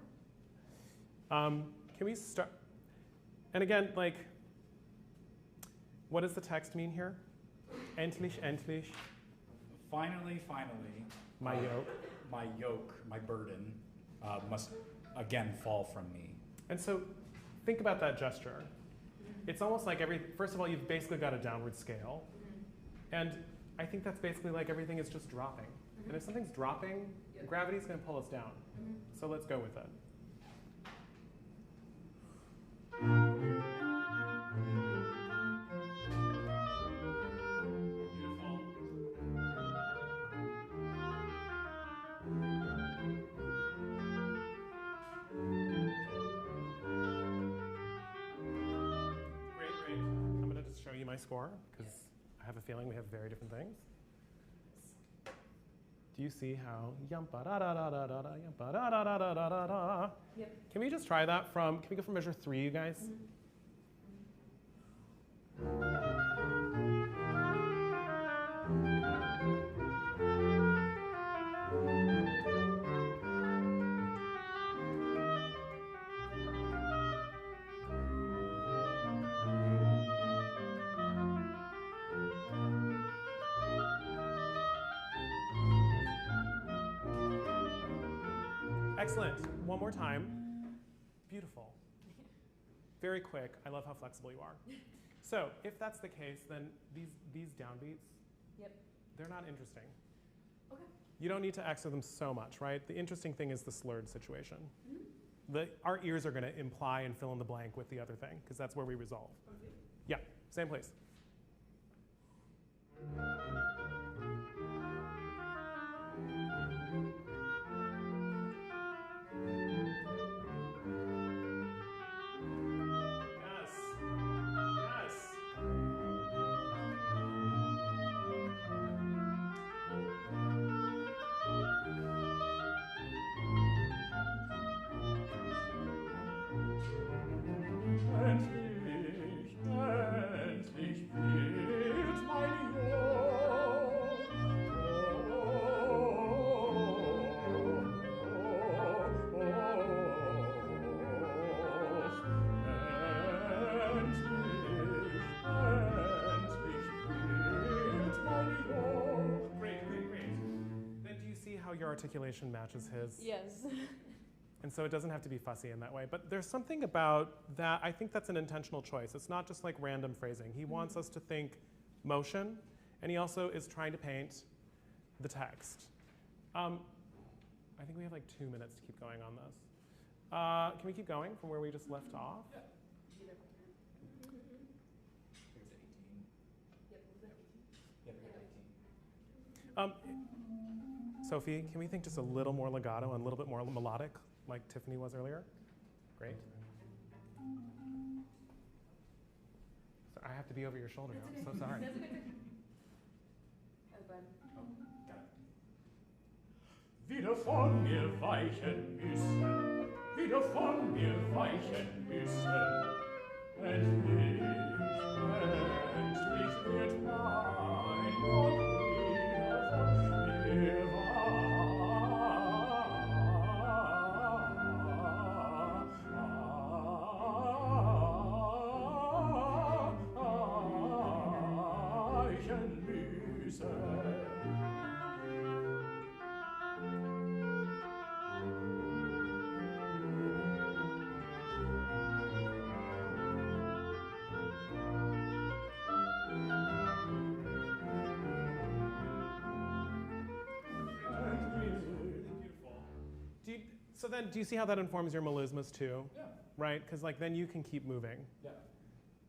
Speaker 2: Can we start? And again, like, what does the text mean here? Endlich, endlich,
Speaker 6: Finally,
Speaker 2: my yoke.
Speaker 6: my burden, must again fall from me.
Speaker 2: And so think about that gesture. It's almost like first of all, you've basically got a downward scale. And I think that's basically like everything is just dropping. And if something's dropping,
Speaker 5: Yep.
Speaker 2: gravity's going to pull us down. So let's go with it. Beautiful. Great, great. I'm going to just show you my score because I have a feeling we have very different things. Do you see how yumpa da da da da da da yumpa da da da da da da da?
Speaker 1: Yep.
Speaker 2: Can we just try that from? Can we go from measure 3, you guys? Excellent. One more time. Beautiful. Very quick. I love how flexible you are. So if that's the case, then these downbeats, they're not interesting.
Speaker 1: Okay.
Speaker 2: You don't need to accent them so much, right? The interesting thing is the slurred situation. Our ears are going to imply and fill in the blank with the other thing, because that's where we resolve.
Speaker 1: Okay.
Speaker 2: Yeah, same place.
Speaker 7: Endlich, endlich wird mein Joch. Endlich wird mein Joch.
Speaker 2: Great, great, great. Then do you see how your articulation matches his?
Speaker 1: Yes.
Speaker 2: And so it doesn't have to be fussy in that way. But there's something about that, I think that's an intentional choice. It's not just like random phrasing. He wants us to think motion, and he also is trying to paint the text. I think we have like 2 minutes to keep going on this. Can we keep going from where we just left off?
Speaker 4: I think it's 18.
Speaker 2: Sophie, can we think just a little more legato and a little bit more melodic, like Tiffany was earlier? Great. So I have to be over your shoulder now. I'm so sorry.
Speaker 7: Wieder von mir weichen müssen, wieder von mir weichen müssen. Endlich, endlich wird mein Gott wieder von mir weichen müssen.
Speaker 2: So then, do you see how that informs your melismas too?
Speaker 7: Yeah.
Speaker 2: Right? Because like then you can keep moving.
Speaker 7: Yeah.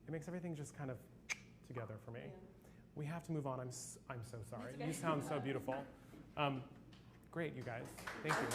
Speaker 2: It makes everything just kind of together for me.
Speaker 1: Yeah.
Speaker 2: We have to move on. I'm so sorry. You sound so beautiful. Great, you guys. Thank you.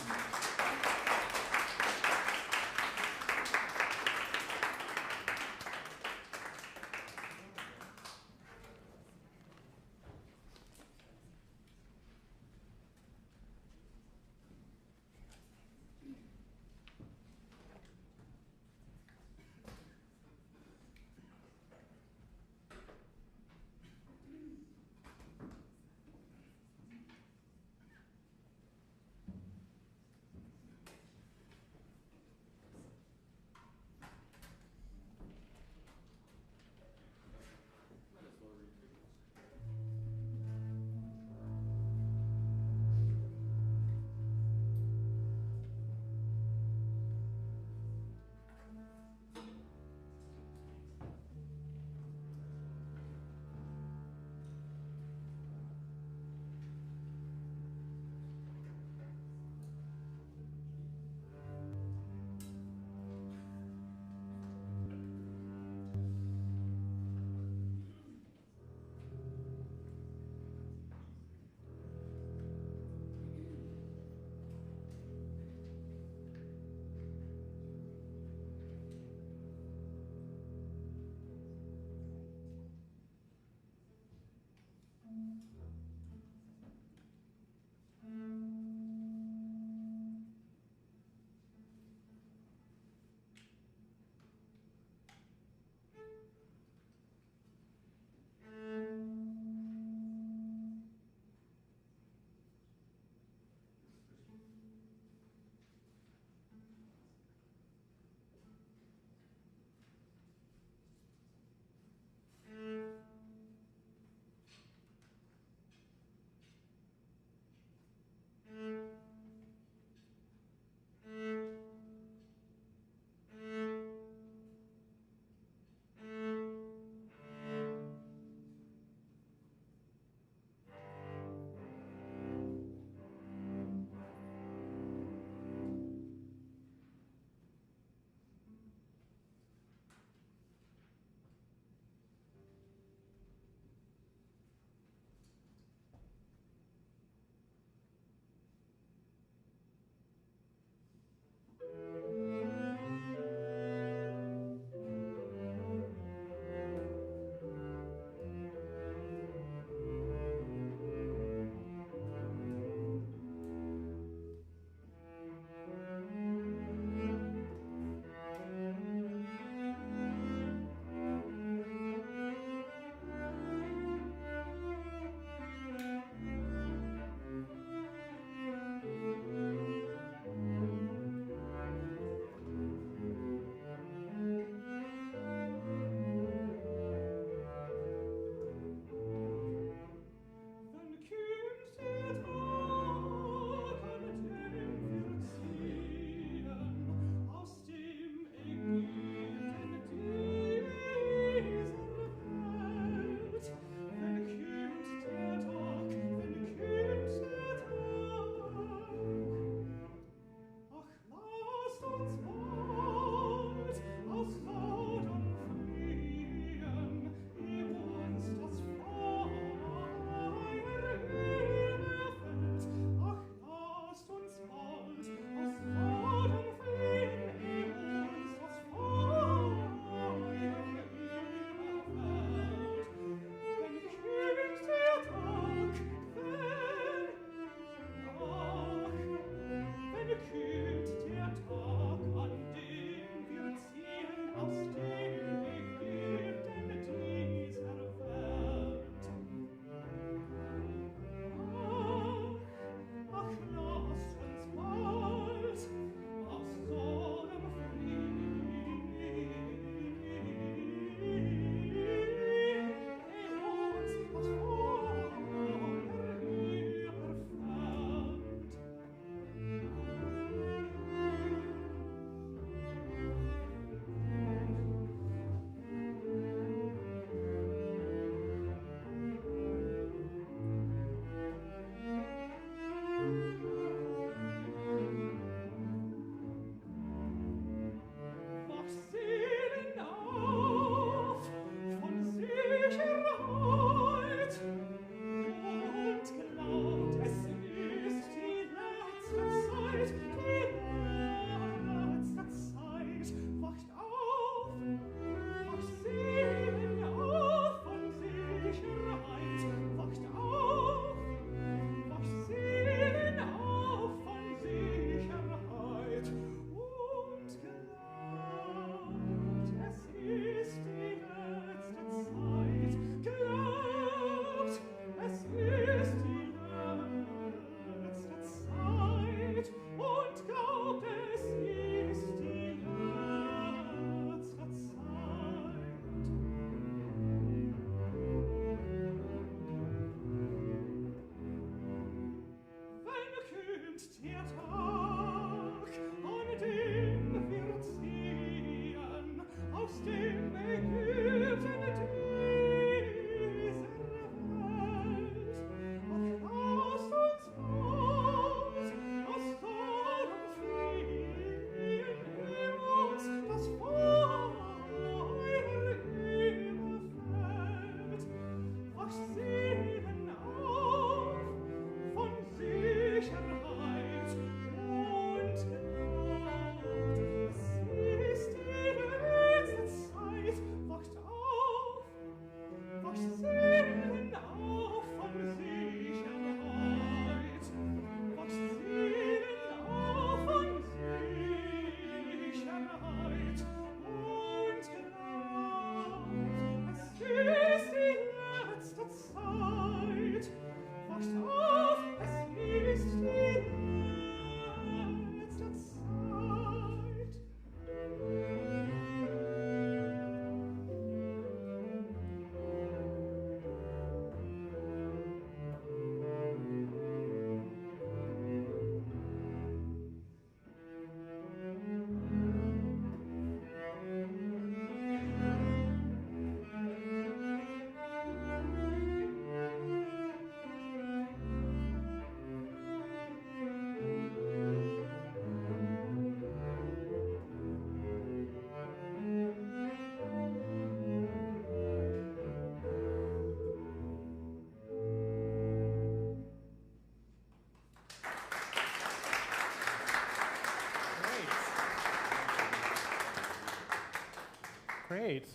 Speaker 2: Great.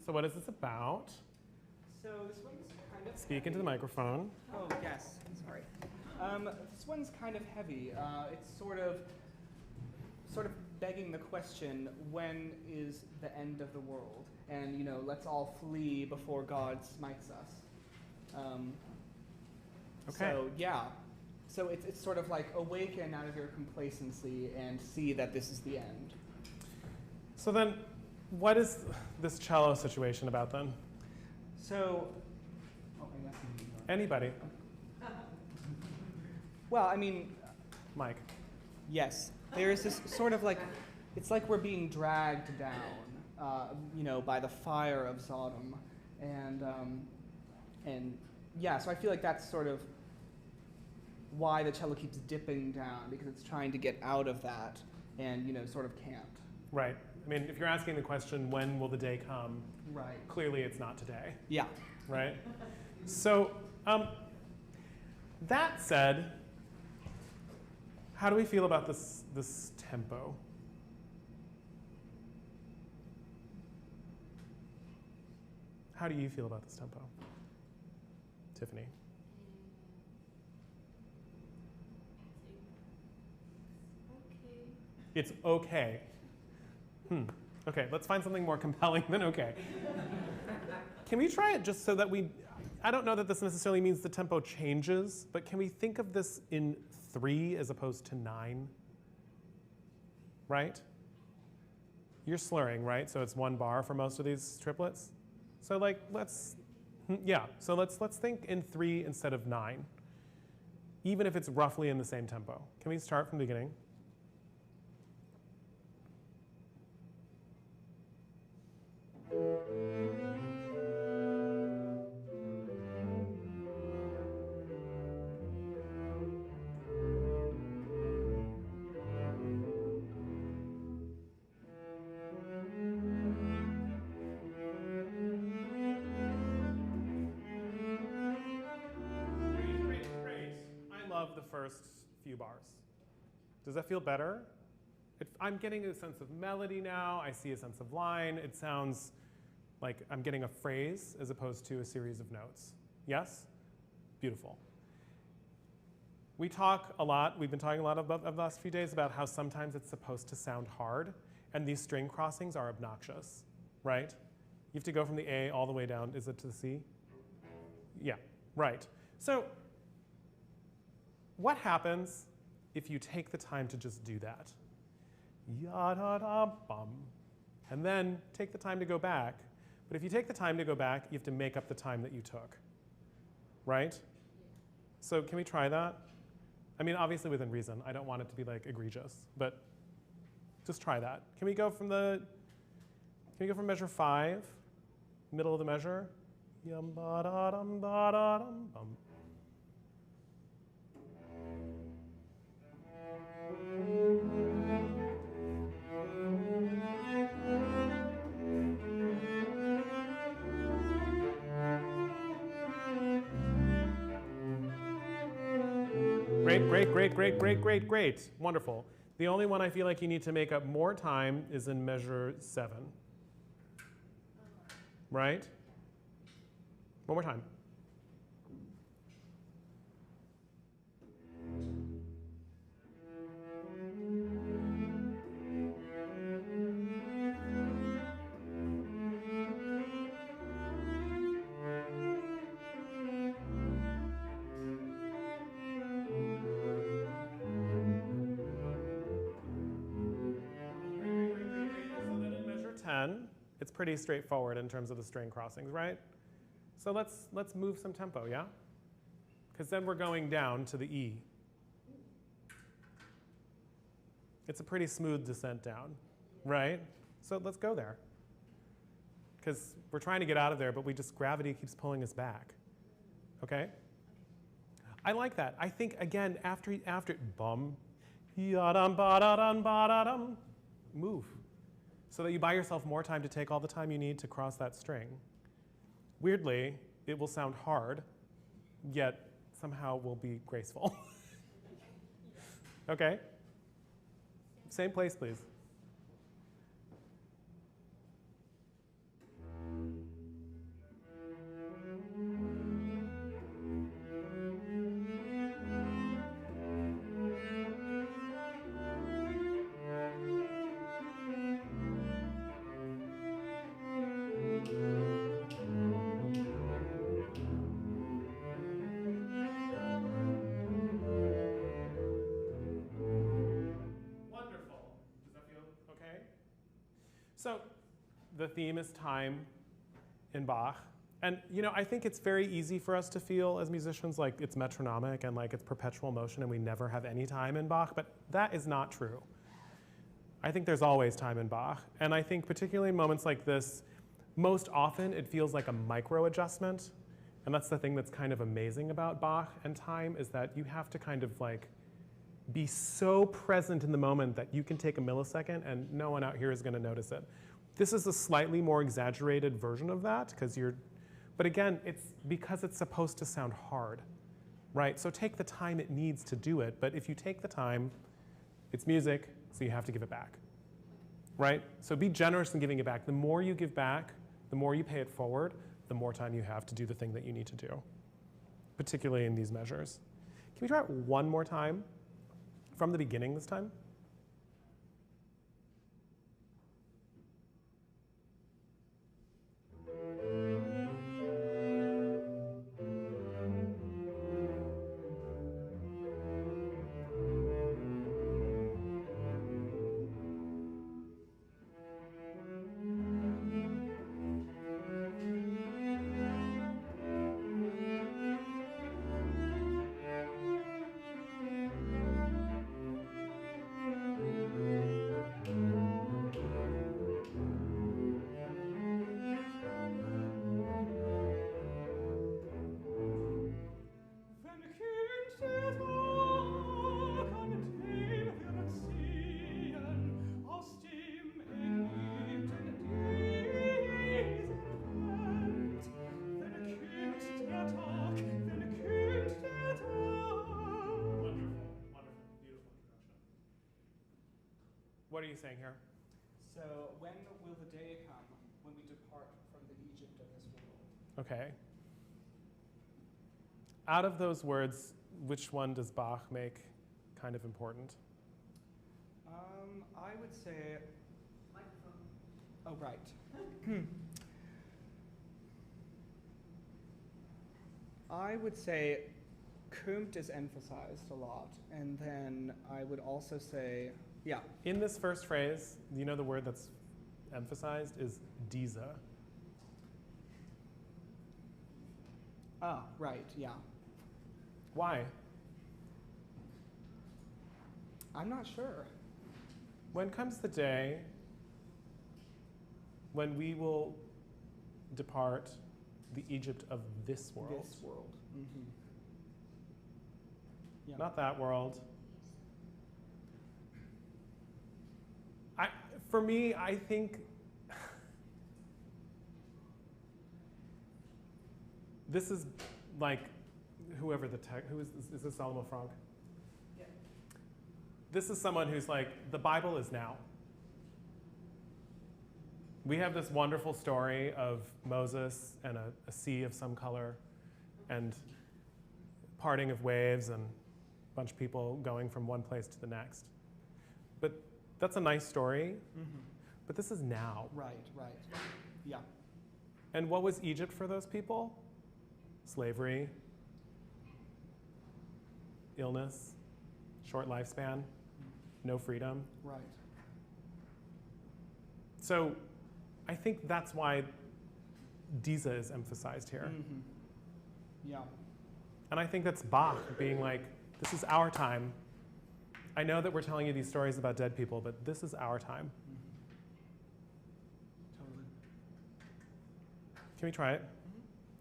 Speaker 2: So what is this about?
Speaker 9: So this one's kind of
Speaker 2: Speak into the microphone.
Speaker 9: Oh, yes. Sorry. This one's kind of heavy. It's sort of begging the question, when is the end of the world? And, let's all flee before God smites us.
Speaker 2: Okay.
Speaker 9: So, yeah. So it's sort of like awaken out of your complacency and see that this is the end.
Speaker 2: So then, what is this cello situation about then?
Speaker 9: So, I guess
Speaker 2: Anybody?
Speaker 9: well, I mean,
Speaker 2: Mike.
Speaker 9: yes. There is this sort of like, it's like we're being dragged down, by the fire of Sodom, and yeah. So I feel like that's sort of why the cello keeps dipping down, because it's trying to get out of that, and sort of can't.
Speaker 2: Right. I mean, if you're asking the question, when will the day come?
Speaker 9: Right.
Speaker 2: Clearly, it's not today.
Speaker 9: Yeah.
Speaker 2: Right. So, that said, how do we feel about this tempo? How do you feel about this tempo? Tiffany?
Speaker 5: Okay.
Speaker 2: It's okay. Okay, let's find something more compelling than okay. Can we try it just so that I don't know that this necessarily means the tempo changes, but can we think of this in 3 as opposed to 9? Right? You're slurring, right? So it's 1 bar for most of these triplets. So let's think in 3 instead of 9, even if it's roughly in the same tempo. Can we start from the beginning? Great. I love the first few bars. Does that feel better? I'm getting a sense of melody now. I see a sense of line. It sounds like I'm getting a phrase as opposed to a series of notes. Yes? Beautiful. We talk a lot, we've been talking a lot about the last few days about how sometimes it's supposed to sound hard, and these string crossings are obnoxious, right? You have to go from the A all the way down, is it to the C? Yeah, right. So what happens if you take the time to just do that? Ya-da-da-bum. And then take the time to go back. But if you take the time to go back, you have to make up the time that you took, right? So can we try that? I mean, obviously within reason. I don't want it to be egregious, but just try that. Can we go from measure 5, middle of the measure? Yum ba da dum ba da dum bum. Great. Wonderful. The only one I feel like you need to make up more time is in measure 7. Right? One more time. It's pretty straightforward in terms of the string crossings, right? So let's move some tempo, yeah? Because then we're going down to the E. It's a pretty smooth descent down, right? So let's go there. Because we're trying to get out of there, but gravity keeps pulling us back. Okay? I like that. I think, again, after bum, ya-dum, ba-da-dum, ba-da-dum, move. So that you buy yourself more time to take all the time you need to cross that string. Weirdly, it will sound hard, yet somehow will be graceful. Okay? Same place, please. So the theme is time in Bach. And I think it's very easy for us to feel as musicians like it's metronomic and like it's perpetual motion and we never have any time in Bach, but that is not true. I think there's always time in Bach. And I think particularly in moments like this, most often it feels like a micro adjustment. And that's the thing that's kind of amazing about Bach and time, is that you have to kind of like be so present in the moment that you can take a millisecond and no one out here is going to notice it. This is a slightly more exaggerated version of that, but again, it's because it's supposed to sound hard, right? So take the time it needs to do it, but if you take the time, it's music, so you have to give it back, right? So be generous in giving it back. The more you give back, the more you pay it forward, the more time you have to do the thing that you need to do, particularly in these measures. Can we try it one more time from the beginning this time? What are you saying here?
Speaker 9: So when will the day come when we depart from the Egypt of this world?
Speaker 2: Okay. Out of those words, which one does Bach make kind of important?
Speaker 9: I would say... Microphone. Oh, right. I would say kommt is emphasized a lot, and then I would also say, yeah.
Speaker 2: In this first phrase, the word that's emphasized is diese.
Speaker 9: Ah, right, yeah.
Speaker 2: Why?
Speaker 9: I'm not sure.
Speaker 2: When comes the day when we will depart the Egypt of this world?
Speaker 9: This world. Mm-hmm. Yeah.
Speaker 2: Not that world. For me, I think this is like whoever who is this Salomon Franck? Yeah. This is someone who's like, the Bible is now. We have this wonderful story of Moses and a sea of some color and parting of waves and a bunch of people going from one place to the next. But that's a nice story, but this is now.
Speaker 9: Right, yeah.
Speaker 2: And what was Egypt for those people? Slavery, illness, short lifespan, no freedom.
Speaker 9: Right.
Speaker 2: So I think that's why diese is emphasized here.
Speaker 9: Mm-hmm. Yeah.
Speaker 2: And I think that's Bach being like, this is our time. I know that we're telling you these stories about dead people, but this is our time.
Speaker 9: Mm-hmm. Totally.
Speaker 2: Can we try it?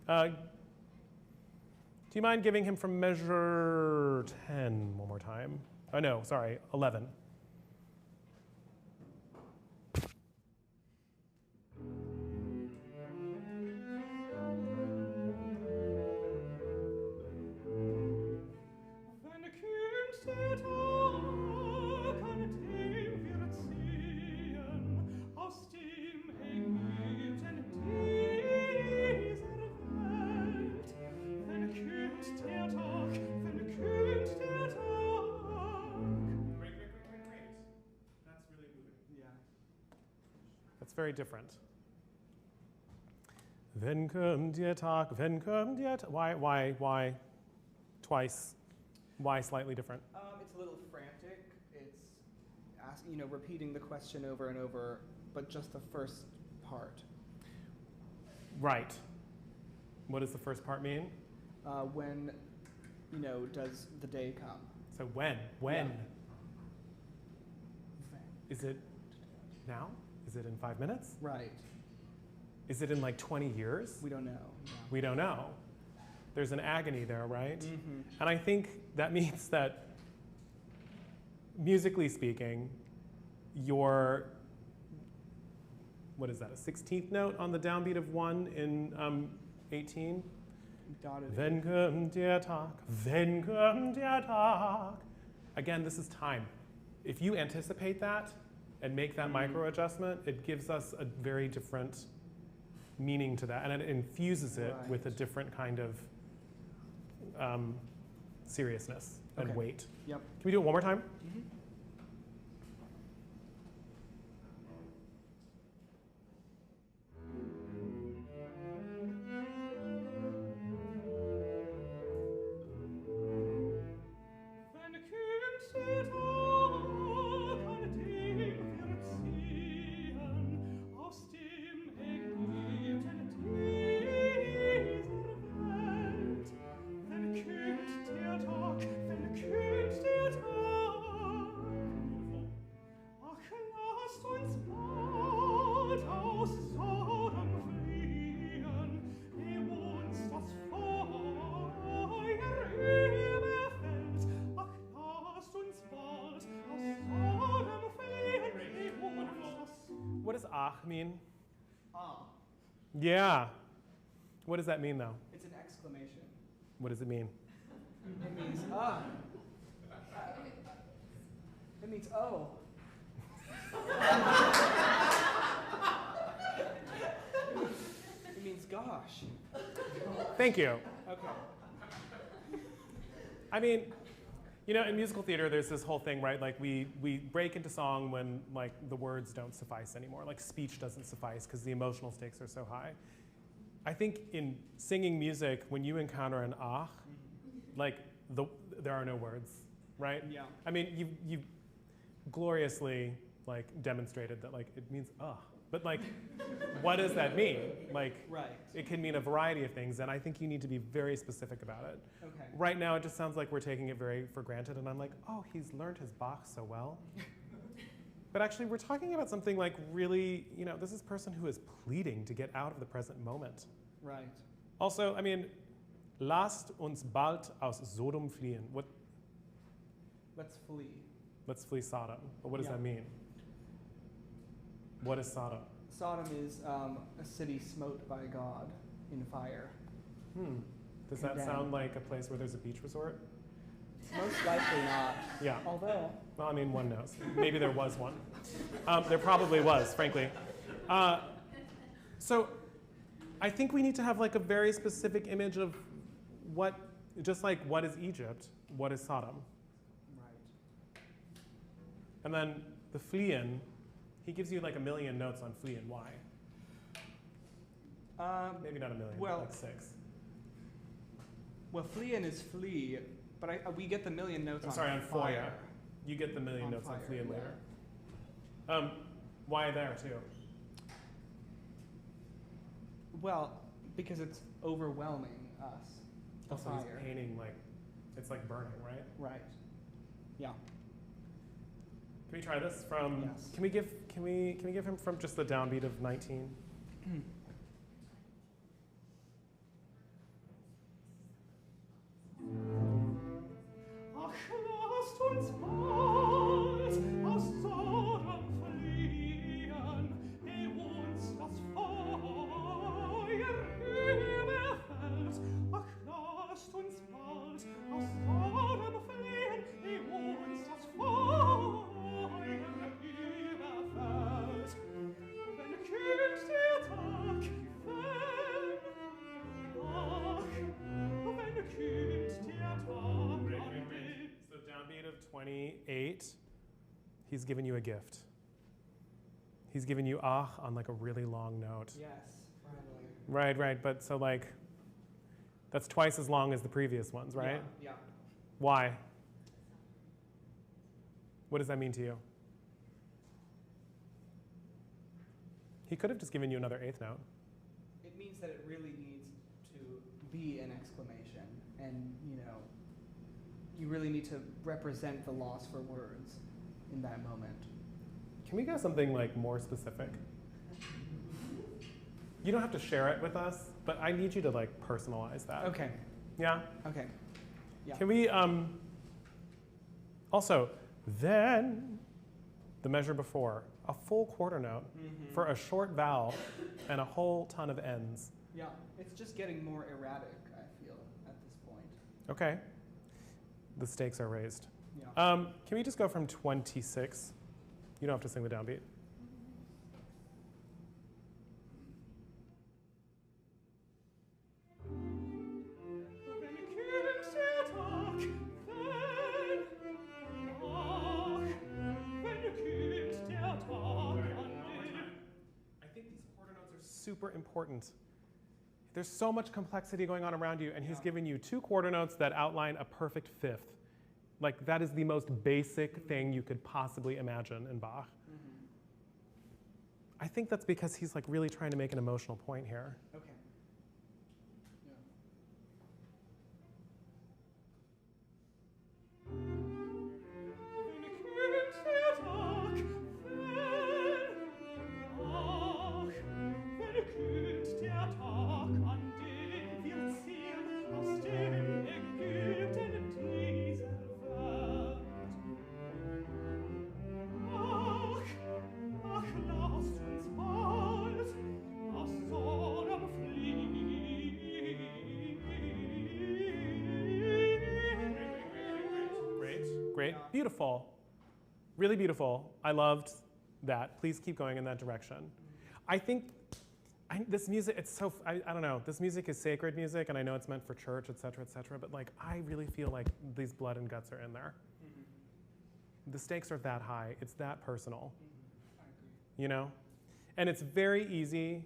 Speaker 2: Mm-hmm. Do you mind giving him from measure 10 one more time? Oh, no, sorry, 11. Very different. Wenn kommt der Tag, wenn kommt der Tag. Why twice? Why slightly different?
Speaker 9: It's a little frantic. It's repeating the question over and over, but just the first part.
Speaker 2: Right. What does the first part mean?
Speaker 9: When, does the day come?
Speaker 2: So when? When?
Speaker 9: Yeah.
Speaker 2: Is it now? Is it in 5 minutes?
Speaker 9: Right.
Speaker 2: Is it in like 20 years?
Speaker 9: We don't know. Yeah.
Speaker 2: We don't know. There's an agony there, right?
Speaker 9: Mm-hmm.
Speaker 2: And I think that means that, musically speaking, your, what is that, a 16th note on the downbeat of 1 in 18?
Speaker 9: Dotted.
Speaker 2: Wenn kommt der Tag, wenn kommt der Tag. Again, this is time. If you anticipate that and make that micro adjustment, it gives us a very different meaning to that, and it infuses it
Speaker 9: Right.
Speaker 2: with a different kind of seriousness and
Speaker 9: Okay.
Speaker 2: weight.
Speaker 9: Yep.
Speaker 2: Can we do it one more time?
Speaker 9: Mm-hmm.
Speaker 2: What does ach mean?
Speaker 9: Ah.
Speaker 2: Yeah. What does that mean, though?
Speaker 9: It's an exclamation.
Speaker 2: What does it mean?
Speaker 9: It means ah. It means oh. It means gosh.
Speaker 2: Thank you.
Speaker 9: Okay.
Speaker 2: I mean, in musical theater, there's this whole thing, right? Like we break into song when like the words don't suffice anymore. Like speech doesn't suffice because the emotional stakes are so high. I think in singing music, when you encounter an ach, like there are no words, right?
Speaker 9: Yeah.
Speaker 2: I mean, you've gloriously like demonstrated that like it means but like, what does that mean? Like,
Speaker 9: Right.
Speaker 2: it can mean a variety of things, and I think you need to be very specific about it.
Speaker 9: Okay.
Speaker 2: Right now, it just sounds like we're taking it very for granted, and I'm like, oh, he's learned his Bach so well. But actually, we're talking about something like really, this is a person who is pleading to get out of the present moment.
Speaker 9: Right.
Speaker 2: Also, I mean, lasst uns bald aus Sodom fliehen.
Speaker 9: Let's flee.
Speaker 2: Let's flee Sodom. But what does
Speaker 9: Yeah.
Speaker 2: that mean? What is Sodom?
Speaker 9: Sodom is a city smote by God in fire.
Speaker 2: Does that
Speaker 9: Condemned.
Speaker 2: sound like a place where there's a beach resort?
Speaker 9: Most likely not.
Speaker 2: Yeah.
Speaker 9: Although,
Speaker 2: Well, I mean, one knows. Maybe there was one. There probably was, frankly. So I think we need to have like a very specific image of what is Egypt, what is Sodom?
Speaker 9: right.
Speaker 2: And then the fliehen, he gives you like a million notes on fliehen. Why? Maybe not a million,
Speaker 9: well-
Speaker 2: but like 6.
Speaker 9: Well, fleeing is flee, but we get the million notes
Speaker 2: I'm
Speaker 9: on
Speaker 2: sorry, on
Speaker 9: fire.
Speaker 2: foya. You get the million
Speaker 9: On
Speaker 2: notes on
Speaker 9: fire,
Speaker 2: fliehen
Speaker 9: yeah.
Speaker 2: later. Why there too?
Speaker 9: Well, because it's overwhelming us. The
Speaker 2: Also, he's
Speaker 9: fire.
Speaker 2: painting like, it's like burning, right?
Speaker 9: Right. Yeah.
Speaker 2: Can we try this from?
Speaker 9: Yes.
Speaker 2: Can we give him from just the downbeat of 19?
Speaker 7: Ach, lasst uns bald aus Sodom fliehen, ehe uns das Feuer überfällt. Ach, lasst uns bald aus Sodom fliehen, ehe uns das Feuer überfällt. Wenn kühlt der Tag, wenn kühlt der Tag.
Speaker 2: So downbeat of 28, he's given you a gift. He's given you ah on like a really long note.
Speaker 9: Yes. Finally.
Speaker 2: Right, but so like, that's twice as long as the previous ones, right?
Speaker 9: Yeah.
Speaker 2: Why? What does that mean to you? He could have just given you another eighth note.
Speaker 9: It means that it really needs to be an exclamation, and you really need to represent the loss for words in that moment.
Speaker 2: Can we go something like more specific? You don't have to share it with us, but I need you to like personalize that.
Speaker 9: Okay.
Speaker 2: Yeah?
Speaker 9: Okay. Yeah.
Speaker 2: Can we, also, then, the measure before, a full quarter note for a short vowel and a whole ton of ends.
Speaker 9: Yeah, it's just getting more erratic, I feel, at this point.
Speaker 2: Okay. The stakes are raised.
Speaker 9: Yeah.
Speaker 2: Can we just go from 26? You don't have to sing the downbeat. I think these quarter notes are super important. There's so much complexity going on around you, and he's giving you 2 quarter notes that outline a perfect fifth. Like, that is the most basic thing you could possibly imagine in Bach. I think that's because he's like really trying to make an emotional point here.
Speaker 9: Okay. Yeah.
Speaker 2: Great, beautiful, really beautiful. I loved that. Please keep going in that direction. I think this music, it's so, I don't know, this music is sacred music, and I know it's meant for church, et cetera, but like, I really feel like these blood and guts are in there. The stakes are that high, it's that personal,
Speaker 9: I agree.
Speaker 2: you know? And it's very easy.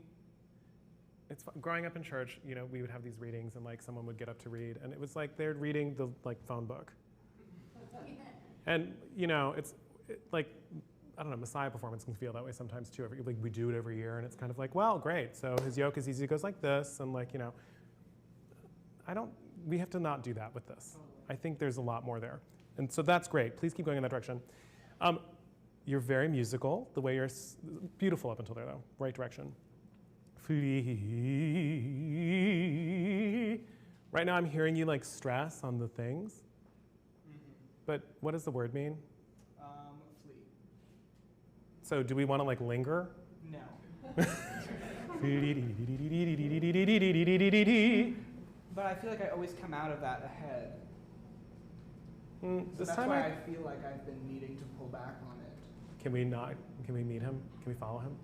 Speaker 2: Growing up in church, we would have these readings, and like someone would get up to read, and it was like they're reading the like phone book. And it's like, I don't know, Messiah performance can feel that way sometimes too. Like we do it every year, and it's kind of like, well, great. So his yoke is easy, it goes like this, and like, we have to not do that with this. I think there's a lot more there. And so that's great. Please keep going in that direction. You're very musical, the way you're beautiful up until there though, right direction. Right now I'm hearing you like stress on the things. But what does the word mean?
Speaker 9: Flee.
Speaker 2: So do we want to like linger?
Speaker 9: No. But I feel like I always come out of that ahead. So
Speaker 2: This
Speaker 9: that's
Speaker 2: time
Speaker 9: why I feel like I've been needing to pull back on it.
Speaker 2: Can we not? Can we meet him? Can we follow him?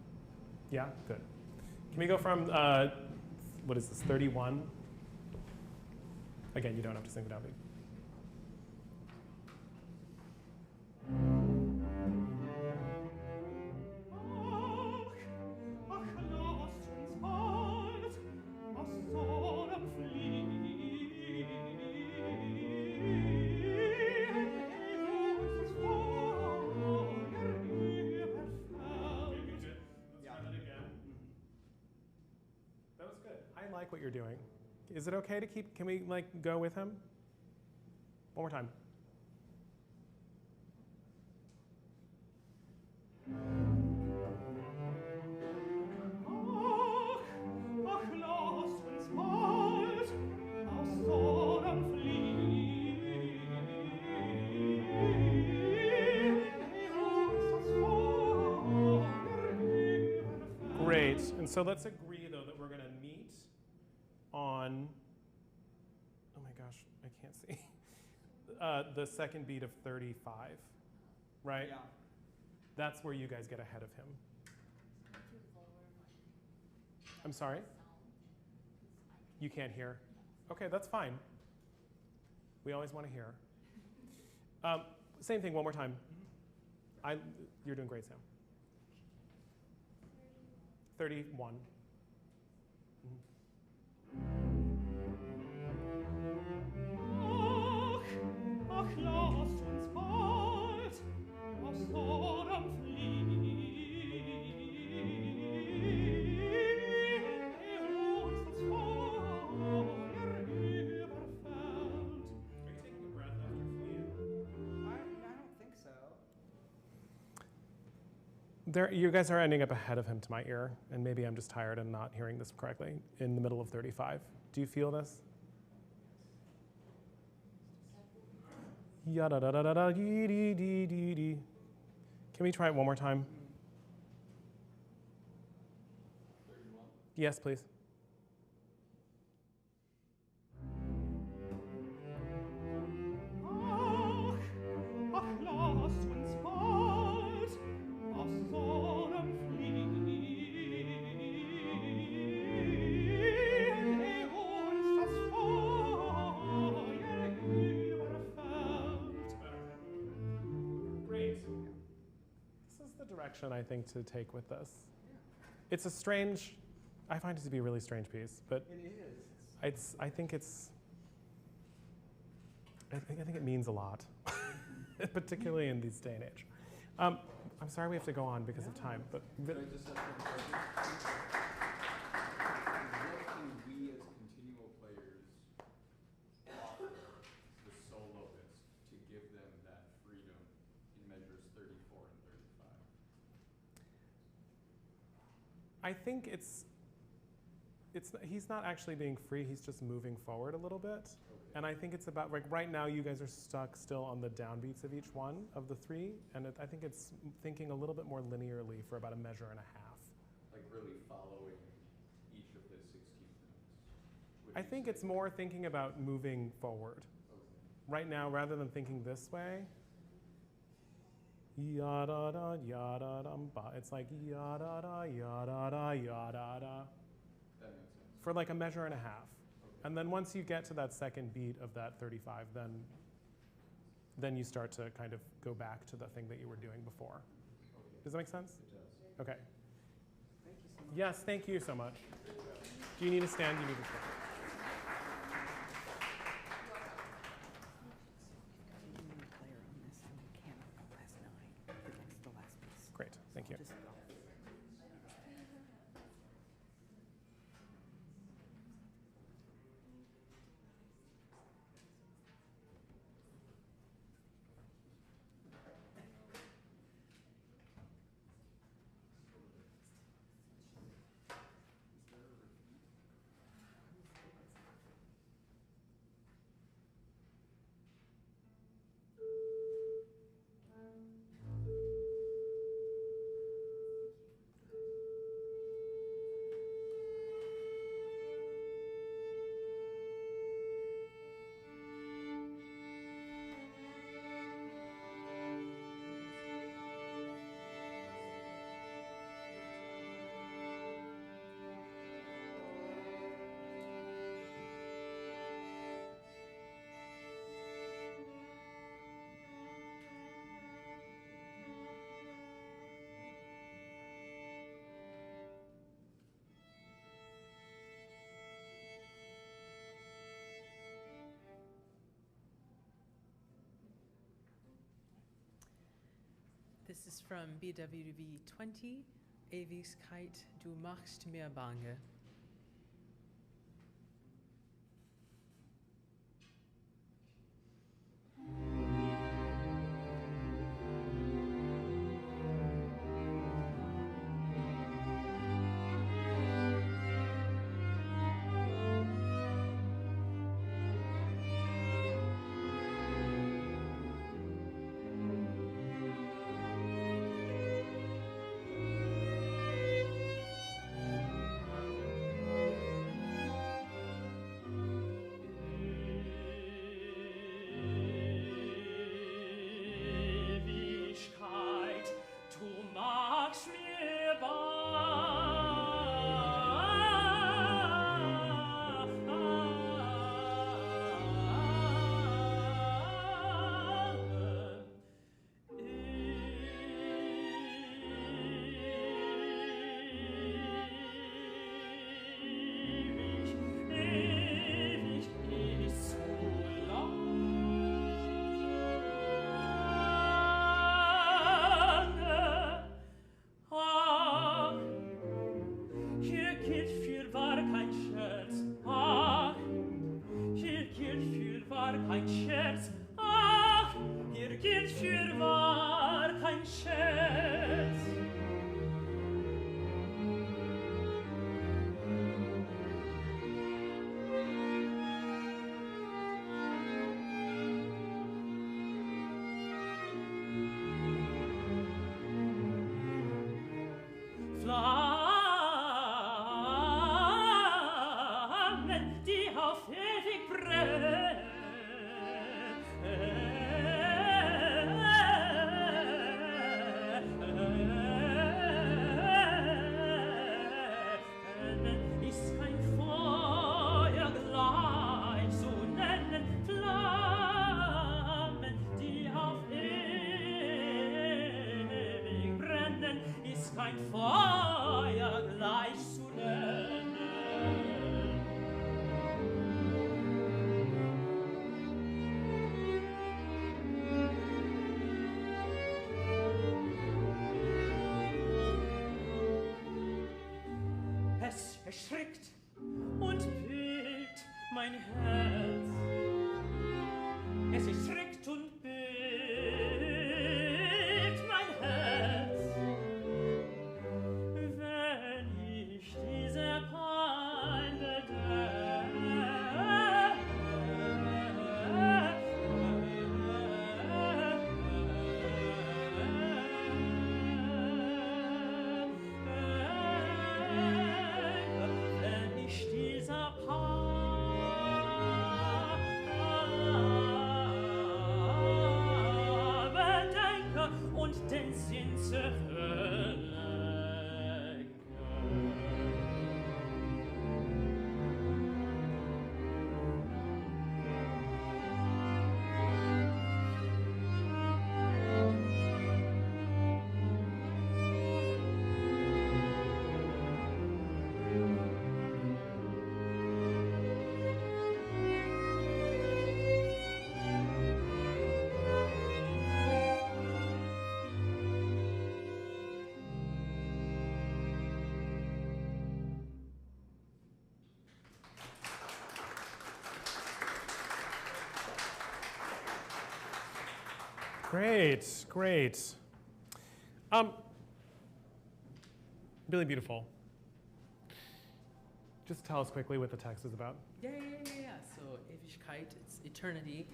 Speaker 2: Yeah, good. Can we go from, what is this, 31? Again, you don't have to sing the downbeat. I like what you're doing. Is it okay to keep, can we like go with him? One more time. Great, and so let's agree though that we're gonna meet on, oh my gosh, I can't see, the second beat of 35, right?
Speaker 9: Yeah.
Speaker 2: That's where you guys get ahead of him. I'm sorry? You can't hear? Okay, that's fine. We always want to hear. Same thing, one more time. You're doing great, Sam. 31.
Speaker 7: Ach, lasst uns bald aus Sodom fliehen.
Speaker 2: You guys are ending up ahead of him to my ear, and maybe I'm just tired and not hearing this correctly, in the middle of 35. Do you feel this? Ya da da da da da dee dee dee dee dee. Can we try it one more time? Yes, please.
Speaker 7: Ach, lasst uns bald aus Sodom fliehen, ehe uns das Feuer überfällt.
Speaker 2: Great. This is the direction I think to take with this. It's a strange, I find it to be a really strange piece, but
Speaker 9: It is.
Speaker 2: I think it means a lot, particularly in this day and age. I'm sorry we have to go on because of time, but
Speaker 10: Could I just ask one question? What can we as continual players offer the soloist to give them that freedom in measures 34 and 35?
Speaker 2: I think he's not actually being free, he's just moving forward a little bit.
Speaker 10: Okay.
Speaker 2: And I think it's about, like right now you guys are stuck still on the downbeats of each one of the three, and I think it's thinking a little bit more linearly for about a measure and a half.
Speaker 10: Like really following each of the 16 notes? would
Speaker 2: I
Speaker 10: you
Speaker 2: think
Speaker 10: say?
Speaker 2: it's more thinking about moving forward.
Speaker 10: Okay.
Speaker 2: Right now, rather than thinking this way, ya-da da ya-da-dum ba. It's like ya-da da ya-da-da ya-da-da.
Speaker 10: That makes sense.
Speaker 2: For like a measure and a half.
Speaker 10: Okay.
Speaker 2: And then once you get to that second beat of that 35, then you start to kind of go back to the thing that you were doing before.
Speaker 10: Okay.
Speaker 2: Does that make sense?
Speaker 10: It does.
Speaker 2: Okay.
Speaker 9: Thank you so much.
Speaker 2: Yes, thank you so much. Do you need to stand? You need to stand.
Speaker 1: Player on this, and we can't last 9, the next to last piece.
Speaker 2: Great, thank you.
Speaker 1: Just go.
Speaker 11: This is from BWV 20, Ewigkeit, du machst mir bange.
Speaker 7: Flammen, die auf ewig brennen. Ist kein Feuer gleich zu nennen, Flammen, die auf ewig brennen, ist kein Feuer gleich zu nennen. Es erschrickt und bebt mein Herz. Es erschrickt und bebt mein Herz, wenn ich diese Pein wenn ich dieser bedenke und den Sinn zerlenke.
Speaker 2: Great, great. Really beautiful. Just tell us quickly what the text is about.
Speaker 11: Yeah. So Ewigkeit, it's eternity.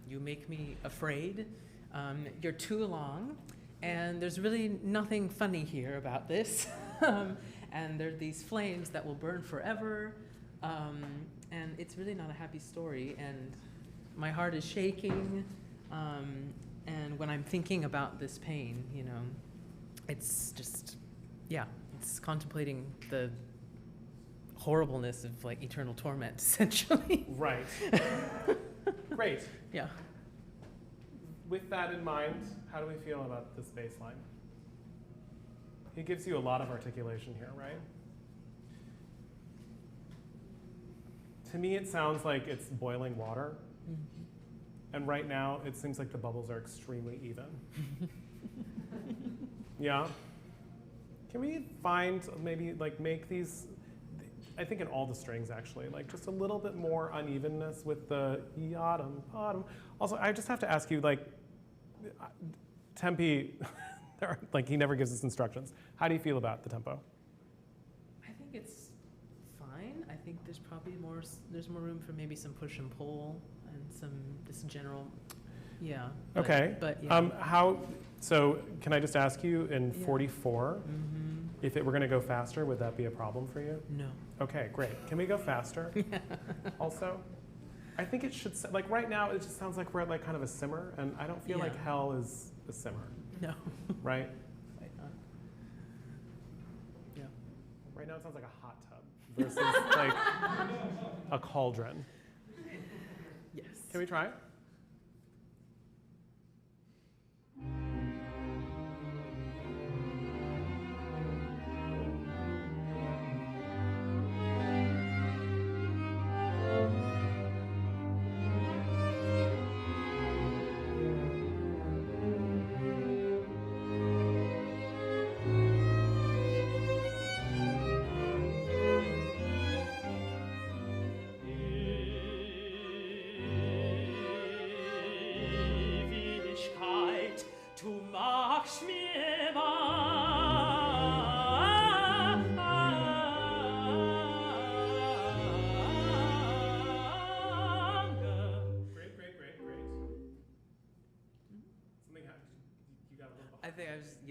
Speaker 11: You make me afraid. You're too long. And there's really nothing funny here about this. And there are these flames that will burn forever. And it's really not a happy story. And my heart is shaking. And when I'm thinking about this pain, you know, it's just, yeah, it's contemplating the horribleness of like eternal torment, essentially.
Speaker 2: Right. Great.
Speaker 11: Yeah.
Speaker 2: With that in mind, how do we feel about this bass line? He gives you a lot of articulation here, right? To me, it sounds like it's boiling water.
Speaker 11: Mm-hmm.
Speaker 2: And right now, it seems like the bubbles are extremely even. Yeah? Can we find, maybe like make these, I think in all the strings actually, like just a little bit more unevenness with the yadam, bottom. Also, I just have to ask you, like, Tempe, like he never gives us instructions. How do you feel about the tempo?
Speaker 11: I think it's fine. I think there's probably there's more room for maybe some push and pull and some just general, yeah.
Speaker 2: Okay.
Speaker 11: But yeah.
Speaker 2: So can I just ask you in 44,
Speaker 11: Mm-hmm.
Speaker 2: if it were going to go faster, would that be a problem for you?
Speaker 11: No.
Speaker 2: Okay, great. Can we go faster? Also, I think it should, like right now, it just sounds like we're at like kind of a simmer, and I don't feel like hell is a simmer.
Speaker 11: No.
Speaker 2: Right?
Speaker 11: Right not. Yeah.
Speaker 2: Right now it sounds like a hot tub versus like a cauldron.
Speaker 11: Yes.
Speaker 2: Can we try?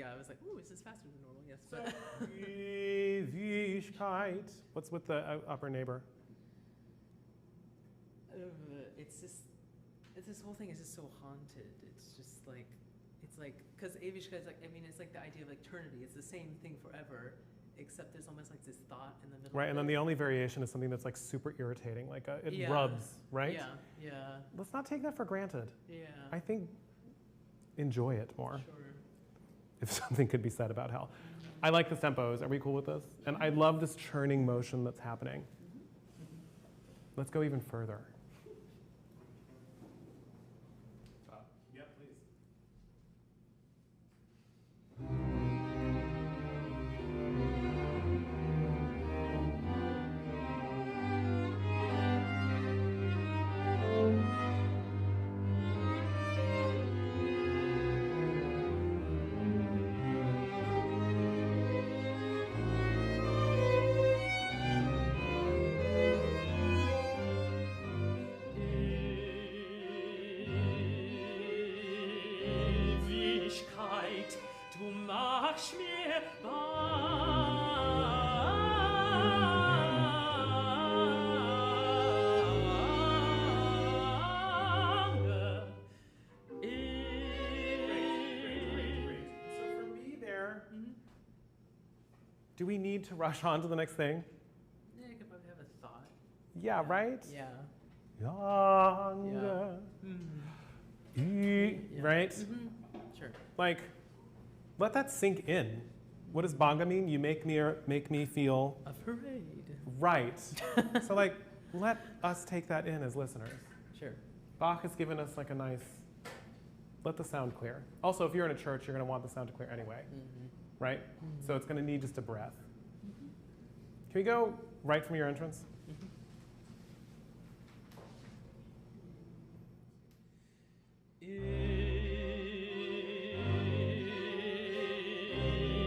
Speaker 11: I was like, ooh, is this faster than normal? Yes.
Speaker 2: So, Ewigkeit. What's with the upper neighbor?
Speaker 11: It's just, this whole thing is just so haunted. It's just like, because Ewigkeit is like, I mean, it's like the idea of eternity. It's the same thing forever, except there's almost like this thought in the middle.
Speaker 2: Right, and then
Speaker 11: of
Speaker 2: the
Speaker 11: it.
Speaker 2: only variation is something that's like super irritating, like it
Speaker 11: Yeah.
Speaker 2: rubs, right?
Speaker 11: Yeah, yeah,
Speaker 2: Let's not take that for granted.
Speaker 11: yeah.
Speaker 2: I think enjoy it more,
Speaker 11: Sure.
Speaker 2: if something could be said about hell. I like the tempos. Are we cool with this? And I love this churning motion that's happening. Let's go even further. Yeah, please.
Speaker 7: Ewigkeit, du machst mir bange.
Speaker 2: Great. So for me there, do we need to rush on to the next thing?
Speaker 11: Yeah, you could probably have a thought.
Speaker 2: Yeah, right?
Speaker 11: Yeah.
Speaker 2: Younger. Right?
Speaker 11: Sure.
Speaker 2: Like, let that sink in. What does banga mean? You make me feel
Speaker 11: Afraid.
Speaker 2: right. So like, let us take that in as listeners.
Speaker 11: Sure.
Speaker 2: Bach has given us like a nice, let the sound clear. Also, if you're in a church, you're going to want the sound to clear anyway, right? So it's going to need just a breath. Can we go right from your entrance?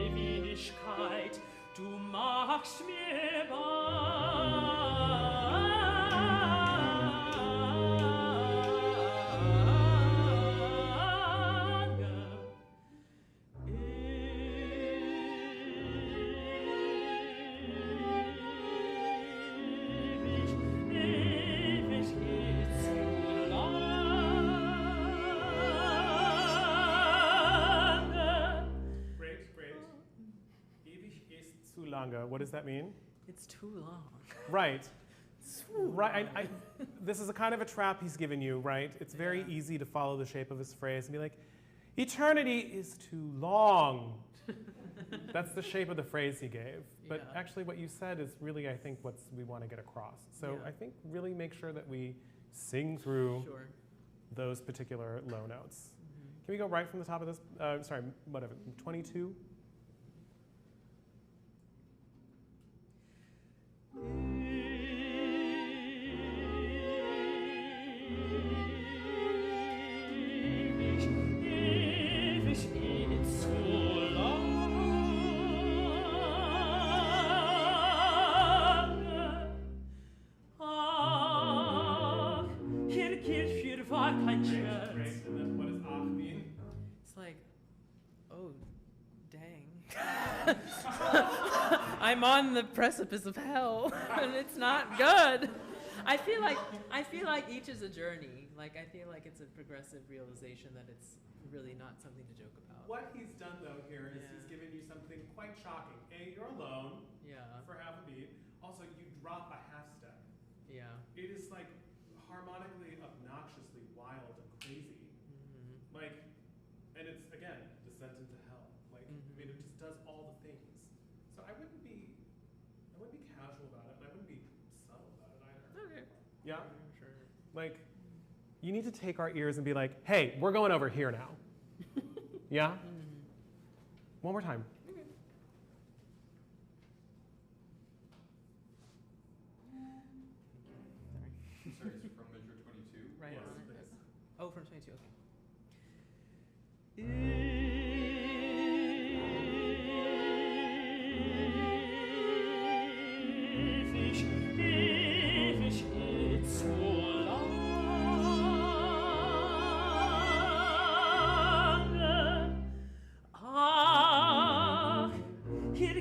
Speaker 7: Ewigkeit, du machst mir bange. Ewig geht's so lange.
Speaker 2: Great. Ewig ist zu lange. What does that mean?
Speaker 11: It's too long.
Speaker 2: Right. Right. This is a kind of a trap he's given you, right? It's very easy to follow the shape of his phrase and be like, eternity is too long. That's the shape of the phrase he gave. But
Speaker 11: Yeah.
Speaker 2: actually what you said is really, I think, what we want to get across. So
Speaker 11: Yeah.
Speaker 2: I think really make sure that we sing through
Speaker 11: Sure.
Speaker 2: those particular low notes. Can we go right from the top of this? Sorry, whatever, 22?
Speaker 7: Ewig geht's so lange. Ach, hier für war kein Scherz.
Speaker 2: And then what does ach mean?
Speaker 11: It's like, oh, dang. I'm on the precipice of hell, and it's not good. I feel like each is a journey. Like I feel like it's a progressive realization that it's really not something to joke about.
Speaker 2: What he's done though here is
Speaker 11: Yeah.
Speaker 2: he's given you something quite shocking. A, you're alone
Speaker 11: Yeah.
Speaker 2: for half a beat. Also, you drop a half step.
Speaker 11: Yeah.
Speaker 2: It is like harmonically, obnoxiously wild and crazy. Like, and it's again, descent into hell. Like, I mean, it just does all the things. So I wouldn't be casual about it, and I wouldn't be subtle about it either.
Speaker 11: Okay.
Speaker 2: Yeah?
Speaker 11: Sure.
Speaker 2: Like, you need to take our ears and be like, hey, we're going over here now. Yeah? One more time.
Speaker 10: Sorry, is it from measure 22?
Speaker 11: Right
Speaker 2: Yes,
Speaker 11: on it.
Speaker 2: please.
Speaker 11: Oh, from 22. Okay.
Speaker 7: Ewig geht's so lange. Ach,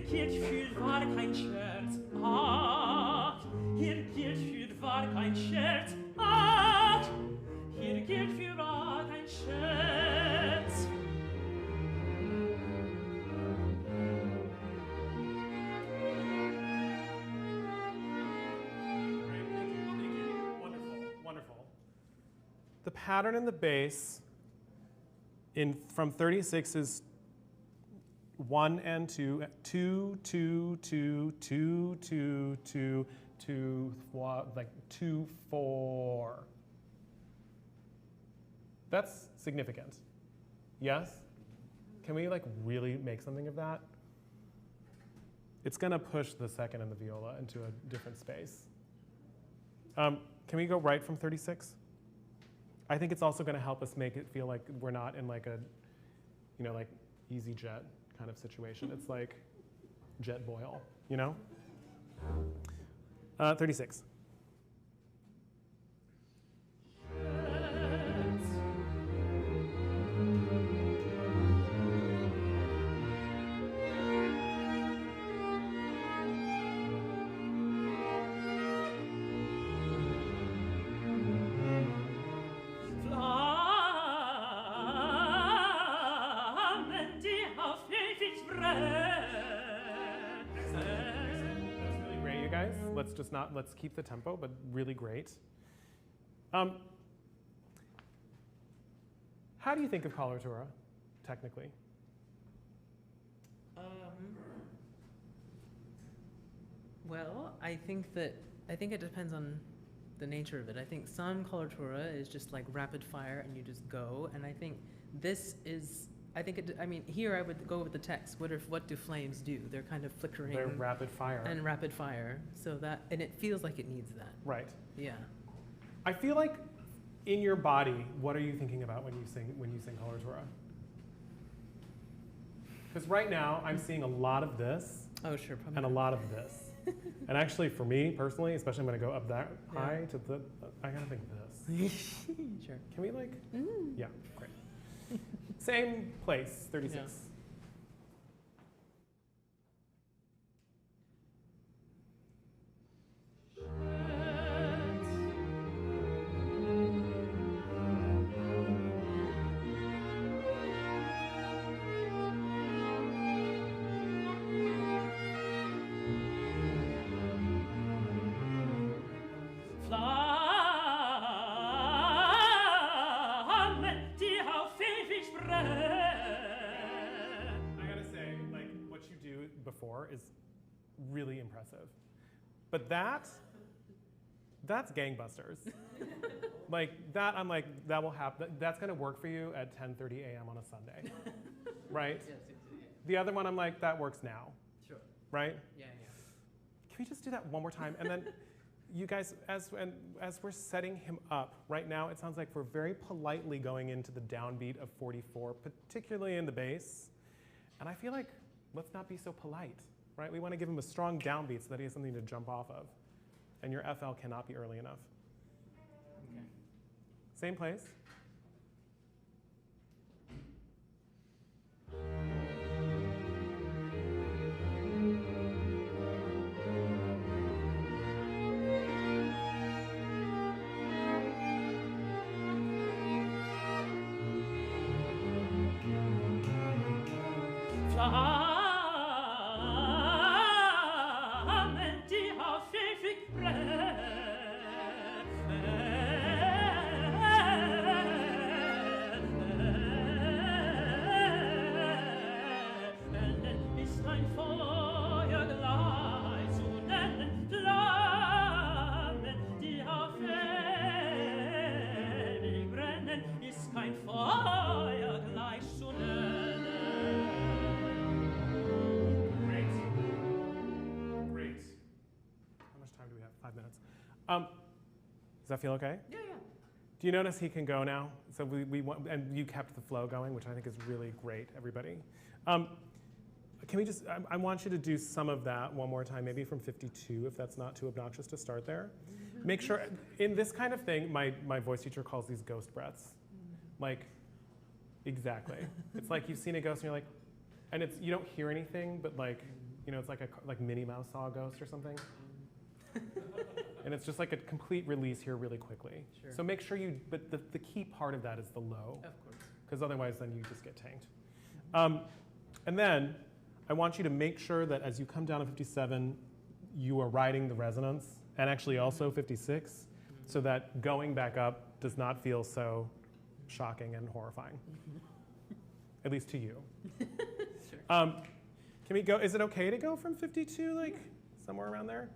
Speaker 7: gilt fürwahr kein Scherz, ach, hier gilt fürwahr kein Scherz, ach, hier gilt fürwahr kein Scherz.
Speaker 2: Great, thank you. Wonderful, wonderful. The pattern in the bass from 36 is 1 and 2, 2, 2, 2, 2, 2, 2, 2, like 2, 4. That's significant. Yes? Can we like really make something of that? It's gonna push the second and the viola into a different space. Can we go right from 36? I think it's also gonna help us make it feel like we're not in like a, like easy jet kind of situation. It's like jet boil, 36. Let's keep the tempo, but really great. How do you think of coloratura, technically?
Speaker 11: Well, I think it depends on the nature of it. I think some coloratura is just like rapid fire and you just go, and I think this is. Here I would go with the text. What do flames do? They're kind of flickering.
Speaker 2: They're rapid fire.
Speaker 11: And rapid fire. And it feels like it needs that.
Speaker 2: Right.
Speaker 11: Yeah.
Speaker 2: I feel like in your body, what are you thinking about when you sing coloratura? Because right now I'm seeing a lot of this.
Speaker 11: Oh, sure. Probably.
Speaker 2: And a lot of this. And actually, for me personally, especially I'm going to go up that high to the. I gotta think this.
Speaker 11: Sure.
Speaker 2: Can we like? Yeah. Great. Same place, 36. Yeah. Before is really impressive. But that's gangbusters. Like that, I'm like, that will happen. That's gonna work for you at 10:30 a.m. on a Sunday, right? Yes. The other one, I'm like, that works now.
Speaker 11: Sure.
Speaker 2: Right?
Speaker 11: Yeah.
Speaker 2: Can we just do that one more time? And then you guys, as we're setting him up, right now it sounds like we're very politely going into the downbeat of 44, particularly in the bass. And I feel like, let's not be so polite, right? We want to give him a strong downbeat so that he has something to jump off of. And your FL cannot be early enough.
Speaker 11: Okay.
Speaker 2: Same place. Does that feel okay?
Speaker 11: Yeah.
Speaker 2: Do you notice he can go now? So we want, and you kept the flow going, which I think is really great, everybody. Can we just, I want you to do some of that one more time, maybe from 52, if that's not too obnoxious to start there. Make sure, in this kind of thing, my voice teacher calls these ghost breaths. Like, exactly. It's like you've seen a ghost and you're like, and you don't hear anything, but like, You know, it's like Minnie Mouse saw a ghost or something. And it's just like a complete release here really quickly.
Speaker 11: Sure.
Speaker 2: So make sure you, but the key part of that is the low.
Speaker 11: Of course.
Speaker 2: Because otherwise then you just get tanked. And then I want you to make sure that as you come down to 57, you are riding the resonance, and actually also 56, so that going back up does not feel so shocking and horrifying. At least to you.
Speaker 11: Sure.
Speaker 2: Can we go, is it okay to go from 52, like somewhere around there?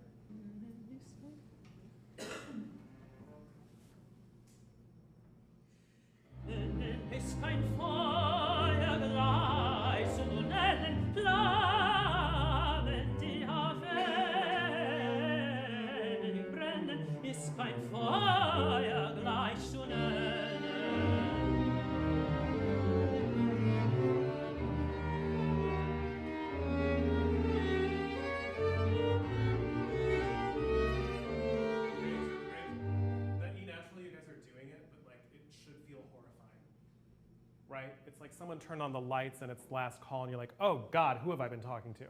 Speaker 7: Ist kein Feuer gleich zu nun hellen Flammen, die auf ewig brennen, ist kein Feuer gleich zu nennen.
Speaker 2: That E natural, you guys are doing it, but like it should feel horrifying. Right? It's like someone turned on the lights and it's last call and you're like, oh God, who have I been talking to?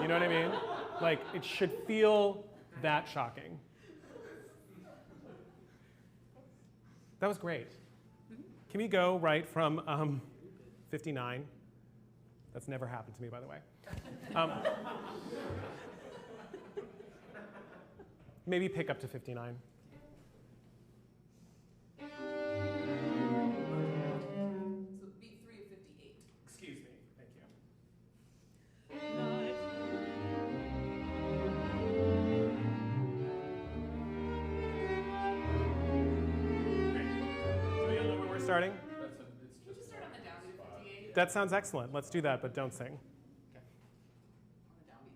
Speaker 2: You know what I mean? Like it should feel that shocking. That was great. Can we go right from 59? That's never happened to me, by the way. Maybe pick up to 59.
Speaker 12: Beat 3 of 58.
Speaker 2: Excuse me, thank you. So we all know where we're starting?
Speaker 10: It's
Speaker 12: Just start on the downbeat of 58.
Speaker 2: That sounds excellent. Let's do that, but don't sing.
Speaker 12: On the downbeat.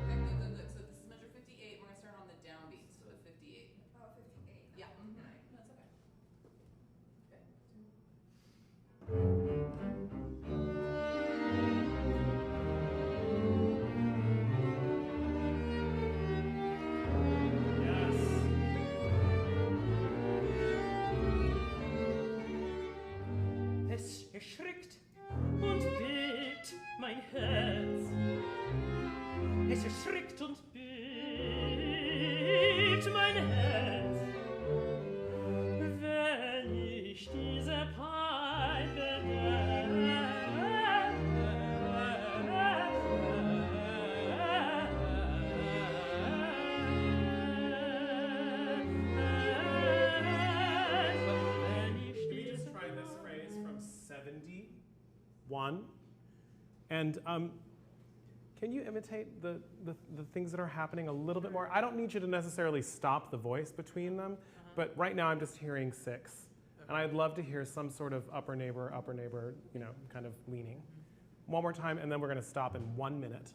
Speaker 12: Okay, look. So this is measure 58. We're going to start on the downbeat, so the 58.
Speaker 8: Oh, 58.
Speaker 12: Yeah. No, it's okay. Okay.
Speaker 7: Es erschrickt und bebt mein Herz. Es erschrickt und bebt mein Herz. Wenn ich diese Pein
Speaker 2: Try this phrase from 71. And can you imitate the things that are happening a little bit more? I don't need you to necessarily stop the voice between them, but right now I'm just hearing 6. And I'd love to hear some sort of upper neighbor, you know, kind of leaning. One more time, and then we're going to stop in 1 minute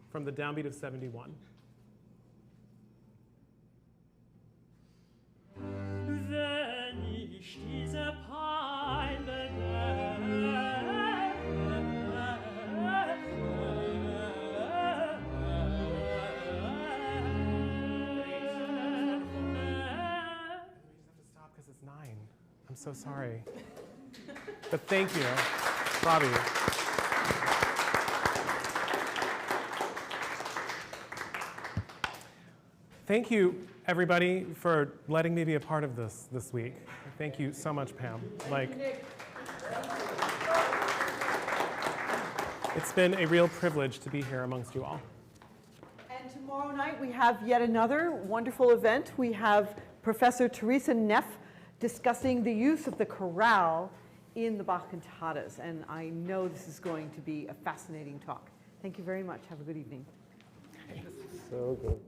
Speaker 2: from the downbeat of 71.
Speaker 7: Wenn ich diese Pein
Speaker 2: Because it's 9. I'm so sorry. But thank you, Robbie. Thank you, everybody, for letting me be a part of this week. Thank you so much, Pam. It's been a real privilege to be here amongst you all.
Speaker 1: And tomorrow night we have yet another wonderful event. We have Professor Teresa Neff discussing the use of the chorale in the Bach cantatas. And I know this is going to be a fascinating talk. Thank you very much. Have a good evening.
Speaker 2: So good.